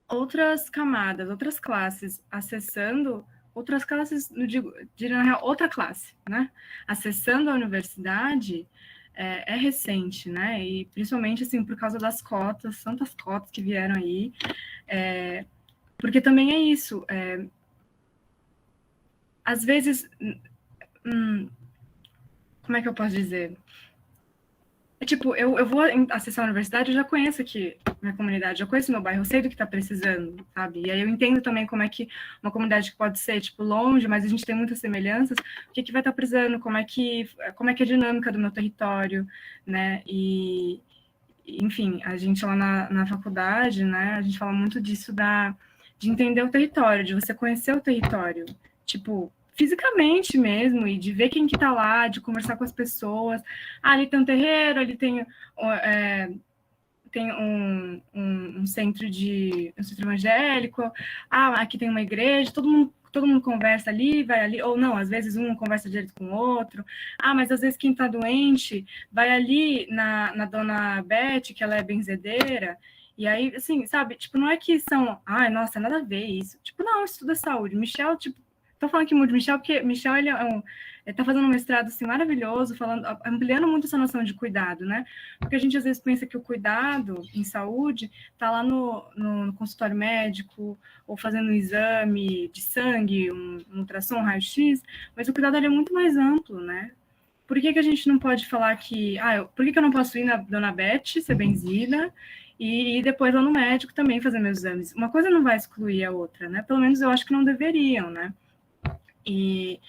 outras camadas, outras classes acessando, outras classes, não digo, na real, outra classe, né? Acessando a universidade é recente, né? E principalmente, assim, por causa das cotas, tantas cotas que vieram aí, porque também é isso, às vezes, como é que eu posso dizer? Tipo, eu vou acessar a universidade, eu já conheço aqui minha comunidade, já conheço meu bairro, eu sei do que está precisando, sabe? E aí eu entendo também como é que uma comunidade que pode ser, tipo, longe, mas a gente tem muitas semelhanças, o que vai estar precisando, como é que é a dinâmica do meu território, né? E, enfim, a gente lá na faculdade, né, a gente fala muito disso de entender o território, de você conhecer o território, tipo, fisicamente mesmo, e de ver quem que tá lá, de conversar com as pessoas. Ali tem um terreiro, ali tem um centro evangélico, aqui tem uma igreja, todo mundo conversa ali, vai ali, ou não, às vezes um conversa direto com o outro, mas às vezes quem está doente vai ali na dona Beth, que ela é benzedeira, e aí, assim, sabe, tipo, não é que são, nossa, nada a ver isso, tipo, não, isso tudo é saúde. Michel, tipo, tô falando aqui muito de Michel, porque Michel, ele tá fazendo um mestrado, assim, maravilhoso, ampliando muito essa noção de cuidado, né? Porque a gente, às vezes, pensa que o cuidado em saúde tá lá no consultório médico, ou fazendo um exame de sangue, um ultrassom, um raio-x, mas o cuidado, ele é muito mais amplo, né? Por que a gente não pode falar que... por que eu não posso ir na Dona Beth, ser benzida, e depois lá no médico também fazer meus exames? Uma coisa não vai excluir a outra, né? Pelo menos eu acho que não deveriam, né? E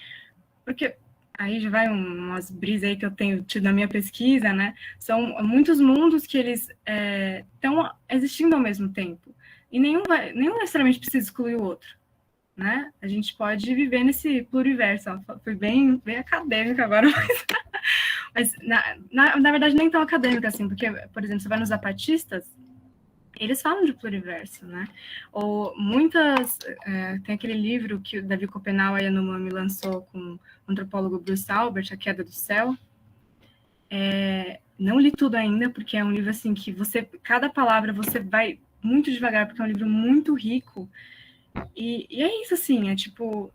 porque aí já vai umas brisas aí que eu tenho tido na minha pesquisa, né? São muitos mundos que eles estão existindo ao mesmo tempo. E nenhum necessariamente precisa excluir o outro, né? A gente pode viver nesse pluriverso. Fui bem acadêmica agora, mas na verdade nem tão acadêmica assim, porque, por exemplo, você vai nos zapatistas, eles falam de pluriverso, né? Ou muitas... tem aquele livro que o Davi Copenau e a Yanomami lançou com o antropólogo Bruce Albert, A Queda do Céu. Não li tudo ainda, porque é um livro assim que cada palavra você vai muito devagar, porque é um livro muito rico. E é isso, assim, tipo...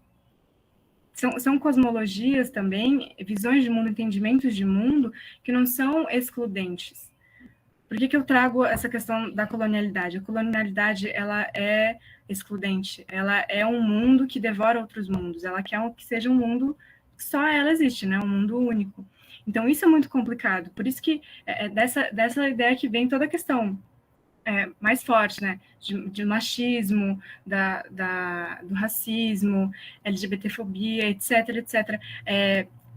São cosmologias também, visões de mundo, entendimentos de mundo, que não são excludentes. Por que eu trago essa questão da colonialidade? A colonialidade, ela é excludente, ela é um mundo que devora outros mundos, ela quer que seja um mundo que só ela existe, né? Um mundo único. Então, isso é muito complicado. Por isso que dessa ideia que vem toda a questão mais forte, né? De machismo, do racismo, LGBTfobia, etc, etc.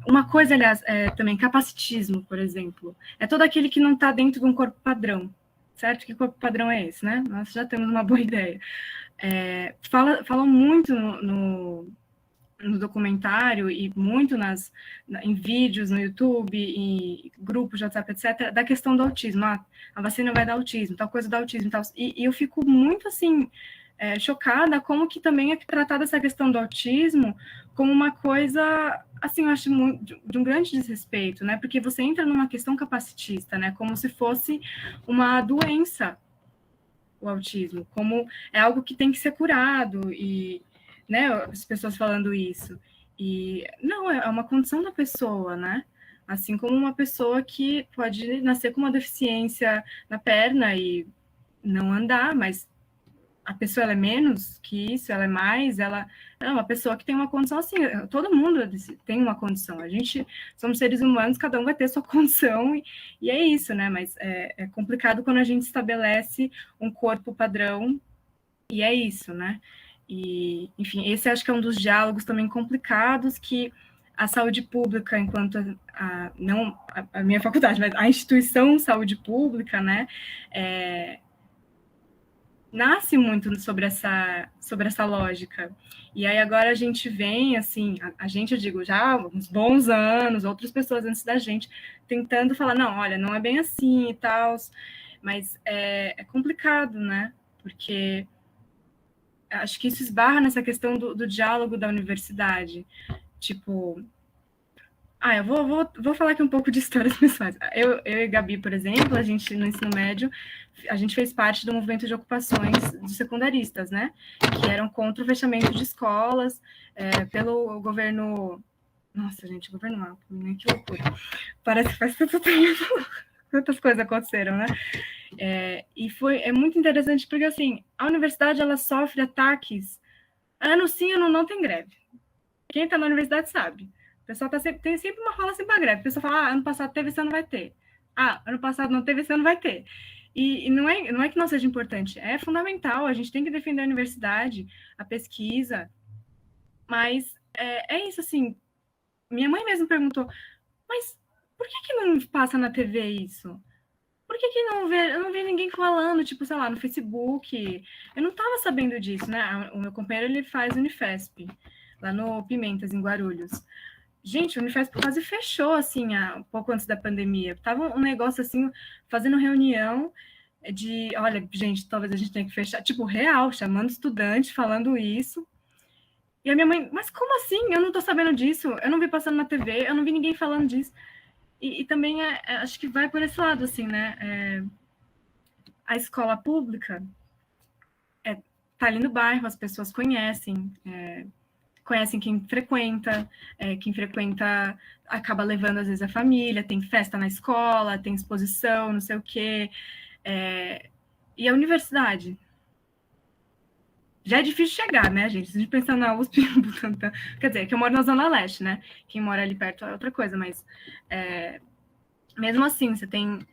Uma coisa, aliás, também também por exemplo. É todo aquele que não está dentro de um corpo padrão, certo? Que corpo padrão é esse, né? Nós já temos uma boa ideia. Falam muito no documentário e muito em vídeos no YouTube, em grupos de WhatsApp, etc., da questão do autismo. A vacina vai dar autismo, tal coisa dá autismo, tal. E eu fico muito, assim... chocada como que também é tratada essa questão do autismo como uma coisa, assim, eu acho de um grande desrespeito, né? Porque você entra numa questão capacitista, né? Como se fosse uma doença, o autismo, como é algo que tem que ser curado, e, né, as pessoas falando isso. E não, é uma condição da pessoa, né? Assim como uma pessoa que pode nascer com uma deficiência na perna e não andar, mas a pessoa ela é menos que isso, ela é mais, ela é uma pessoa que tem uma condição assim, todo mundo tem uma condição, a gente somos seres humanos, cada um vai ter sua condição, e é isso, né, mas é complicado quando a gente estabelece um corpo padrão, e é isso, né, e, enfim, esse acho que é um dos diálogos também complicados que a saúde pública, enquanto não a minha faculdade, mas a instituição saúde pública, né, nasce muito sobre essa lógica. E aí agora a gente vem, assim, a gente, eu digo, já há uns bons anos, outras pessoas antes da gente, tentando falar, não, olha, não é bem assim e tal, mas é complicado, né? Porque acho que isso esbarra nessa questão do diálogo da universidade. Tipo, eu vou falar aqui um pouco de histórias pessoais. Eu e Gabi, por exemplo, a gente, no ensino médio, a gente fez parte do movimento de ocupações de secundaristas, né? Que eram contra o fechamento de escolas pelo governo... Nossa, gente, governo mal, que loucura. Parece que faz tanto tempo. Quantas coisas aconteceram, né? E é muito interessante, porque, assim, a universidade, ela sofre ataques. Ano sim, ano não tem greve. Quem está na universidade sabe. O pessoal tem sempre uma fala assim para greve. O pessoal fala, ano passado teve, esse ano vai ter. Ano passado não teve, esse ano vai ter. E não é que não seja importante, é fundamental, a gente tem que defender a universidade, a pesquisa, mas é isso, assim, minha mãe mesmo perguntou, mas por que não passa na TV isso? Por que não vê? Eu não vi ninguém falando, tipo, sei lá, no Facebook. Eu não estava sabendo disso, né? O meu companheiro, ele faz Unifesp, lá no Pimentas, em Guarulhos. Gente, o Unifesp quase fechou, assim, um pouco antes da pandemia. Tava um negócio, assim, fazendo reunião de, olha, gente, talvez a gente tenha que fechar, tipo, real, chamando estudante, falando isso. E a minha mãe, mas como assim? Eu não tô sabendo disso, eu não vi passando na TV, eu não vi ninguém falando disso. E também, acho que vai por esse lado, assim, né? A escola pública tá ali no bairro, as pessoas conhecem quem frequenta acaba levando, às vezes, a família, tem festa na escola, tem exposição, não sei o quê. E a universidade? Já é difícil chegar, né, gente? Se a gente pensar na USP, quer dizer, que eu moro na Zona Leste, né? Quem mora ali perto é outra coisa, mas mesmo assim, você tem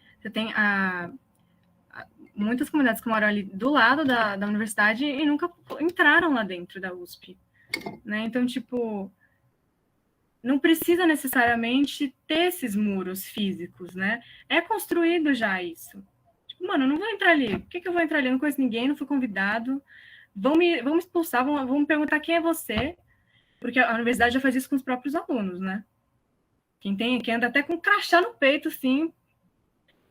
muitas comunidades que moram ali do lado da universidade e nunca entraram lá dentro da USP, né? Então, tipo, não precisa necessariamente ter esses muros físicos, né? É construído já isso. Tipo, mano, eu não vou entrar ali. Por que eu vou entrar ali? Eu não conheço ninguém, não fui convidado. Vão me expulsar, vão me perguntar quem é você, porque a universidade já faz isso com os próprios alunos, né? Quem anda até com crachá no peito, assim,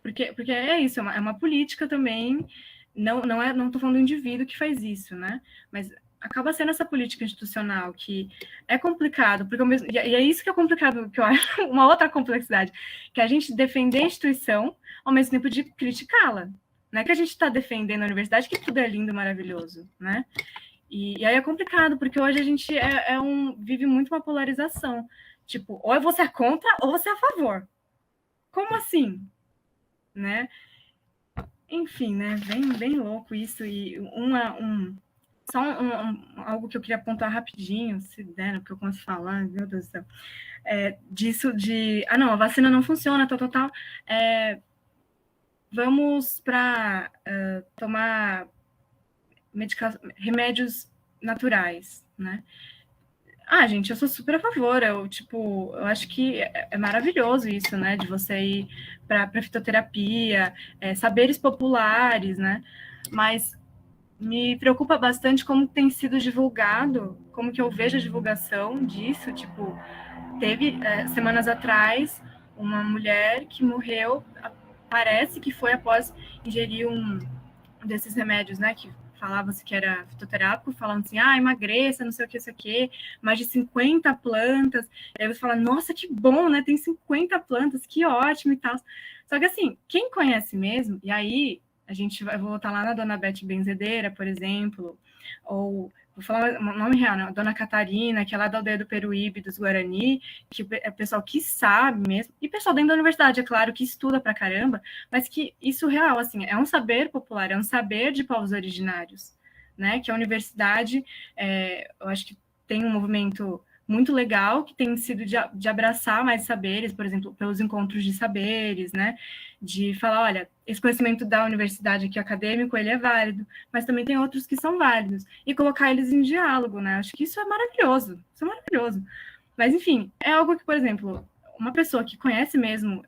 porque é isso, é uma política também, não estou falando do indivíduo que faz isso, né? Mas acaba sendo essa política institucional que é complicado, porque e é isso que é complicado, que eu acho uma outra complexidade, que é a gente defender a instituição ao mesmo tempo de criticá-la. Não é que a gente está defendendo a universidade que tudo é lindo, maravilhoso, né? E aí é complicado, porque hoje a gente vive muito uma polarização. Tipo, ou você é contra ou você é a favor. Como assim? Né? Enfim, né? Bem louco isso. E algo que eu queria apontar rapidinho, se der, porque eu começo a falar, meu Deus do céu. Disso de... não, a vacina não funciona, tal. Vamos para tomar remédios naturais, né? Gente, eu sou super a favor. Eu acho que é maravilhoso isso, né? De você ir para fitoterapia, saberes populares, né? Mas me preocupa bastante como tem sido divulgado, como que eu vejo a divulgação disso. Tipo, teve semanas atrás uma mulher que morreu, parece que foi após ingerir um desses remédios, né? Que falava-se que era fitoterápico, falando assim, emagreça, não sei o que, isso aqui, mais de 50 plantas. Aí você fala, nossa, que bom, né? Tem 50 plantas, que ótimo e tal. Só que assim, quem conhece mesmo, e aí a gente vai voltar lá na Dona Beth Benzedeira, por exemplo, ou vou falar o nome real, né? A Dona Catarina, que é lá da aldeia do Peruíbe, dos Guarani, que é o pessoal que sabe mesmo, e pessoal dentro da universidade, é claro, que estuda pra caramba, mas que isso real, assim, é um saber popular, é um saber de povos originários, né? Que a universidade, eu acho que tem um movimento muito legal, que tem sido de abraçar mais saberes, por exemplo, pelos encontros de saberes, né? De falar, olha, esse conhecimento da universidade aqui acadêmico, ele é válido, mas também tem outros que são válidos, e colocar eles em diálogo, né? Acho que isso é maravilhoso, Mas, enfim, é algo que, por exemplo, uma pessoa que conhece mesmo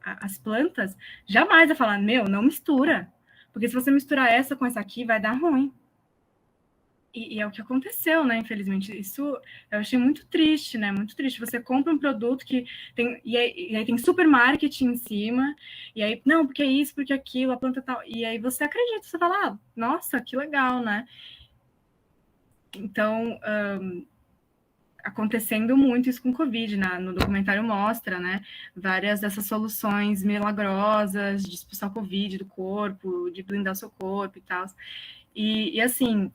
as plantas, jamais vai falar, não mistura, porque se você misturar essa com essa aqui, vai dar ruim. E é o que aconteceu, né? Infelizmente, isso eu achei muito triste, né? Muito triste. Você compra um produto que tem... E aí tem super marketing em cima, e aí, não, porque é isso, porque aquilo, a planta tal... E aí você acredita, você fala, nossa, que legal, né? Então, acontecendo muito isso com o Covid, no documentário mostra, né, várias dessas soluções milagrosas de expulsar o Covid do corpo, de blindar o seu corpo e tal. E assim,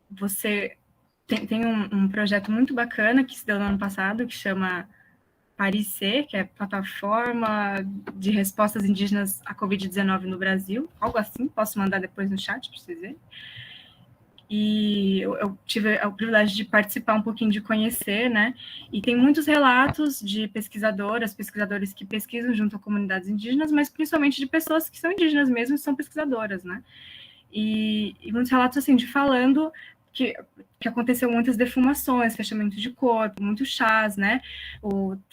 você tem um projeto muito bacana que se deu no ano passado, que chama Paris-C, que é Plataforma de Respostas Indígenas à Covid-19 no Brasil, algo assim, posso mandar depois no chat para vocês verem. E eu tive o privilégio de participar um pouquinho, de conhecer, né? E tem muitos relatos de pesquisadores que pesquisam junto a comunidades indígenas, mas principalmente de pessoas que são indígenas mesmo e são pesquisadoras, né? E muitos relatos, assim, de falando que aconteceu muitas defumações, fechamento de corpo, muitos chás, né?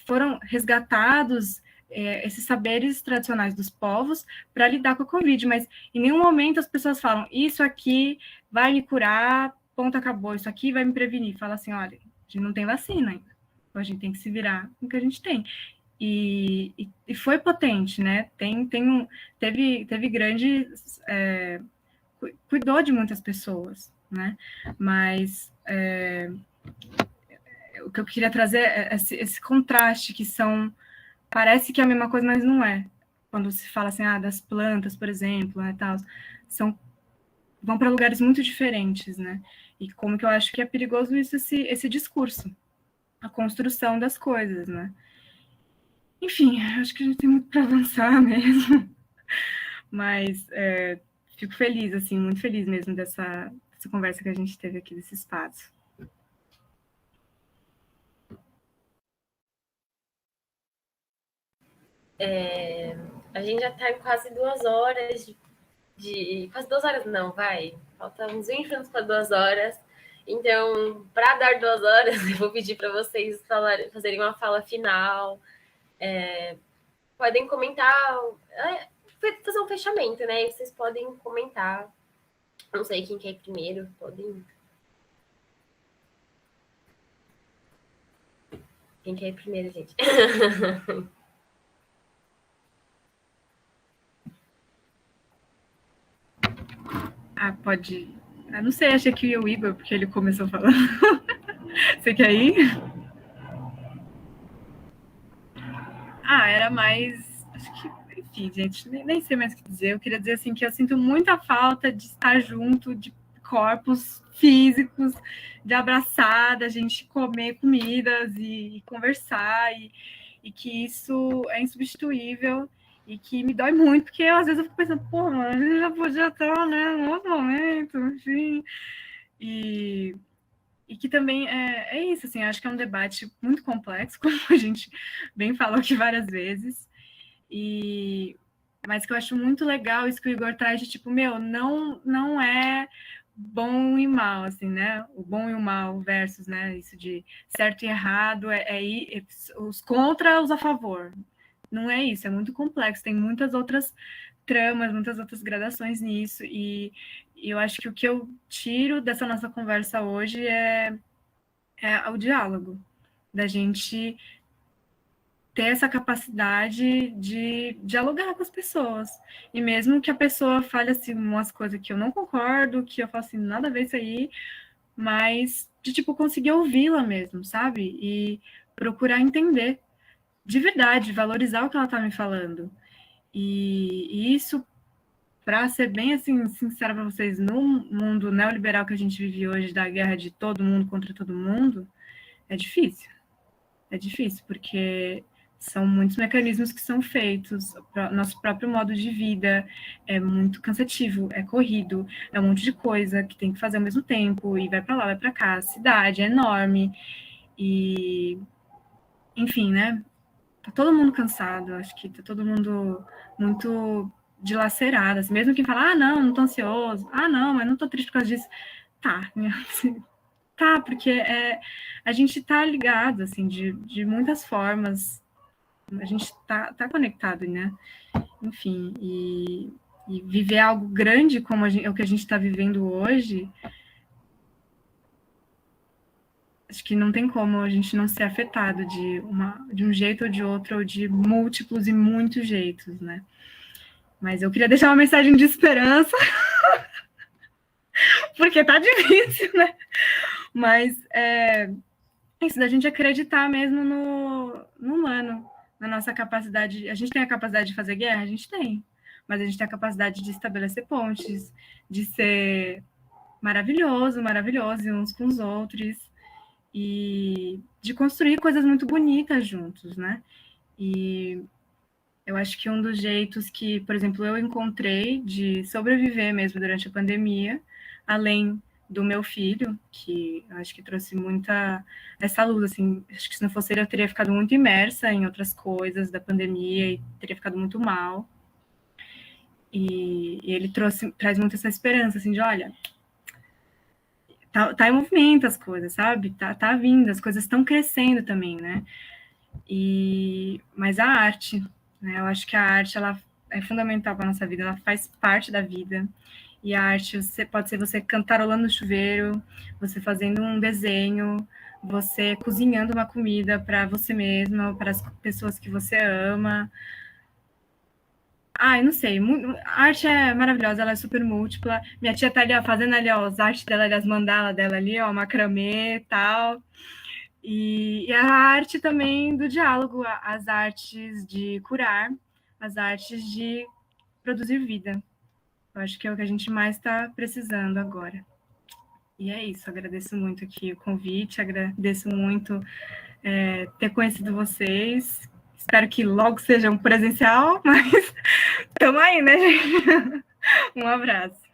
Foram resgatados esses saberes tradicionais dos povos para lidar com a Covid, mas em nenhum momento as pessoas falam, isso aqui vai me curar, ponto, acabou, isso aqui vai me prevenir. Fala assim, olha, a gente não tem vacina ainda, então a gente tem que se virar com o que a gente tem. E foi potente, né? Teve grandes... cuidou de muitas pessoas, né? Mas o que eu queria trazer é esse contraste que parece que é a mesma coisa, mas não é. Quando se fala assim, das plantas, por exemplo, né, tal, vão para lugares muito diferentes, né? E como que eu acho que é perigoso isso, esse discurso, a construção das coisas, né? Enfim, acho que a gente tem muito para avançar mesmo, mas fico feliz, assim, muito feliz mesmo dessa conversa que a gente teve aqui, desse espaço. A gente já está em quase 2 horas quase 2 horas não, vai. Falta uns 20 minutos para 2 horas. Então, para dar 2 horas, eu vou pedir para vocês fazerem uma fala final. Podem comentar, fazer um fechamento, né? E vocês podem comentar. Não sei quem quer ir primeiro, podem. Quem quer ir primeiro, gente? Pode. Não sei, achei que ia o Igor, porque ele começou falando. Você quer ir? Era mais... Acho que, enfim, gente, nem sei mais o que dizer. Eu queria dizer, assim, que eu sinto muita falta de estar junto, de corpos físicos, de abraçar, da gente comer comidas e conversar, e que isso é insubstituível. E que me dói muito, porque às vezes eu fico pensando, pô, mano, a gente já podia estar, né, em outro momento, enfim. E que também é isso, assim, acho que é um debate muito complexo, como a gente bem falou aqui várias vezes, mas que eu acho muito legal isso que o Igor traz de, tipo, não é bom e mal, assim, né? O bom e o mal versus, né, isso de certo e errado, os contra, os a favor. Não é isso, é muito complexo, tem muitas outras tramas, muitas outras gradações nisso, e eu acho que o que eu tiro dessa nossa conversa hoje é o diálogo, da gente ter essa capacidade de dialogar com as pessoas, e mesmo que a pessoa fale assim, umas coisas que eu não concordo, que eu falo assim, nada a ver isso aí, mas de, tipo, conseguir ouvi-la mesmo, sabe? E procurar entender de verdade, valorizar o que ela está me falando. E isso, para ser bem assim, sincera para vocês, no mundo neoliberal que a gente vive hoje, da guerra de todo mundo contra todo mundo, é difícil. É difícil, porque são muitos mecanismos que são feitos, nosso próprio modo de vida é muito cansativo, é corrido, é um monte de coisa que tem que fazer ao mesmo tempo, e vai para lá, vai para cá, a cidade é enorme, e enfim, né? Tá todo mundo cansado, acho que tá todo mundo muito dilacerado, assim, mesmo quem fala, não tô ansioso, não, mas não tô triste por causa disso, tá, assim, tá, porque a gente tá ligado, assim, de muitas formas, a gente tá conectado, né, enfim, e viver algo grande como o que a gente tá vivendo hoje, acho que não tem como a gente não ser afetado de um jeito ou de outro, ou de múltiplos e muitos jeitos, né? Mas eu queria deixar uma mensagem de esperança, porque tá difícil, né? Mas isso da gente acreditar mesmo no humano, na nossa capacidade. A gente tem a capacidade de fazer guerra? A gente tem. Mas a gente tem a capacidade de estabelecer pontes, de ser maravilhoso uns com os outros, e de construir coisas muito bonitas juntos, né? E eu acho que um dos jeitos que, por exemplo, eu encontrei de sobreviver mesmo durante a pandemia, além do meu filho, que eu acho que trouxe muita essa luz, assim, acho que se não fosse ele eu teria ficado muito imersa em outras coisas da pandemia e teria ficado muito mal. E ele traz muito essa esperança, assim, de olha, tá em movimento as coisas, sabe? Tá vindo, as coisas estão crescendo também, né? Mas a arte, né? Eu acho que a arte, ela é fundamental para nossa vida, ela faz parte da vida. E a arte pode ser você cantarolando no chuveiro, você fazendo um desenho, você cozinhando uma comida para você mesma, para as pessoas que você ama. Eu não sei, a arte é maravilhosa, ela é super múltipla. Minha tia tá ali, ó, fazendo ali, ó, as artes dela, ali, as mandalas dela ali, ó, macramê e tal. E a arte também do diálogo, as artes de curar, as artes de produzir vida. Eu acho que é o que a gente mais está precisando agora. E é isso, agradeço muito aqui o convite, agradeço muito ter conhecido vocês. Espero que logo seja um presencial, mas estamos aí, né, gente? Um abraço.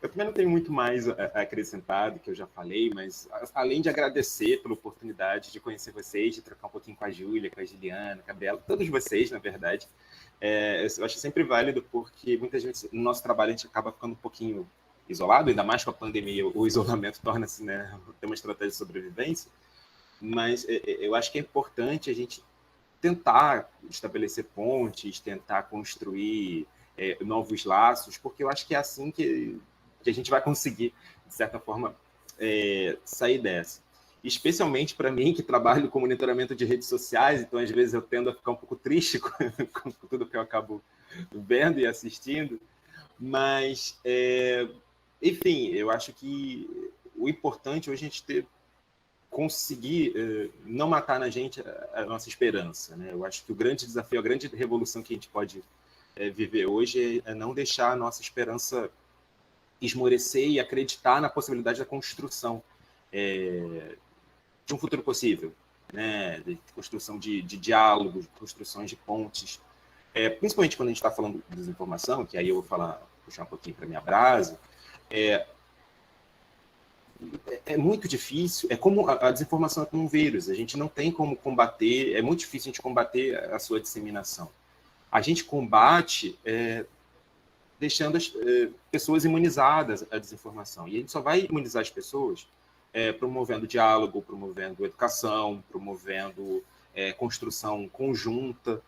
Eu também não tenho muito mais a acrescentar do que eu já falei, mas além de agradecer pela oportunidade de conhecer vocês, de trocar um pouquinho com a Júlia, com a Juliana, com a Gabriela, todos vocês, na verdade, eu acho sempre válido, porque muitas vezes no nosso trabalho a gente acaba ficando um pouquinho isolado, ainda mais com a pandemia, o isolamento torna-se, né, uma estratégia de sobrevivência, mas eu acho que é importante a gente tentar estabelecer pontes, tentar construir novos laços, porque eu acho que é assim que a gente vai conseguir, de certa forma, sair dessa. Especialmente para mim, que trabalho com monitoramento de redes sociais, então às vezes eu tendo a ficar um pouco triste com tudo que eu acabo vendo e assistindo, mas, enfim, eu acho que o importante é a gente conseguir não matar na gente a nossa esperança, né? Eu acho que o grande desafio, a grande revolução que a gente pode viver hoje é não deixar a nossa esperança esmorecer e acreditar na possibilidade da construção de um futuro possível, né? De construção de diálogos, de construções de pontes, principalmente quando a gente está falando de desinformação, que aí eu vou puxar um pouquinho para a minha brasa, é muito difícil, é como a desinformação é como um vírus, a gente não tem como combater, é muito difícil a gente combater a sua disseminação. A gente combate deixando as pessoas imunizadas à desinformação, e a gente só vai imunizar as pessoas promovendo diálogo, promovendo educação, promovendo construção conjunta.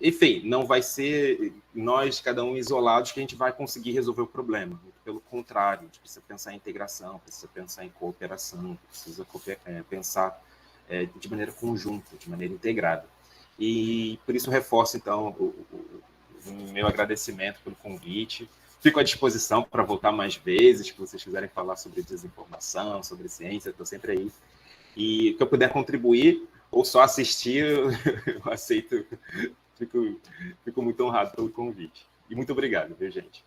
Enfim, não vai ser nós, cada um isolados, que a gente vai conseguir resolver o problema. Pelo contrário, a gente precisa pensar em integração, precisa pensar em cooperação, precisa pensar de maneira conjunta, de maneira integrada. E por isso reforço, então, o meu agradecimento pelo convite. Fico à disposição para voltar mais vezes, se vocês quiserem falar sobre desinformação, sobre ciência, estou sempre aí. E o que eu puder contribuir ou só assistir, eu aceito. Fico muito honrado pelo convite. E muito obrigado, viu, gente?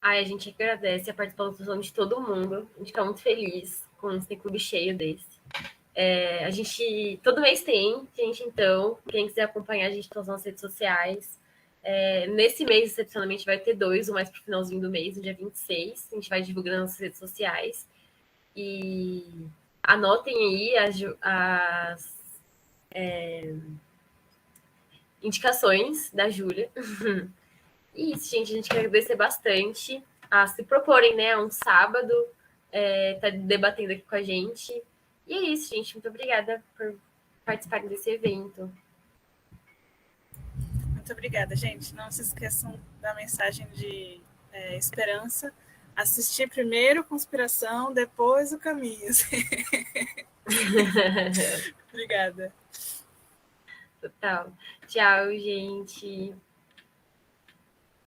A gente agradece a participação de todo mundo. A gente fica muito feliz com esse clube cheio desse. A gente, todo mês tem, gente, então, quem quiser acompanhar a gente nas nossas redes sociais. Nesse mês, excepcionalmente, vai ter 2, o mais pro finalzinho do mês, no dia 26. A gente vai divulgando nas redes sociais. E anotem aí as indicações da Júlia. E isso, gente, a gente quer agradecer bastante a se proporem, né, um sábado, tá debatendo aqui com a gente. E é isso, gente. Muito obrigada por participarem desse evento. Muito obrigada, gente. Não se esqueçam da mensagem de esperança. Assistir primeiro Conspiração, depois O Caminho. Obrigada. Total. Tchau, gente.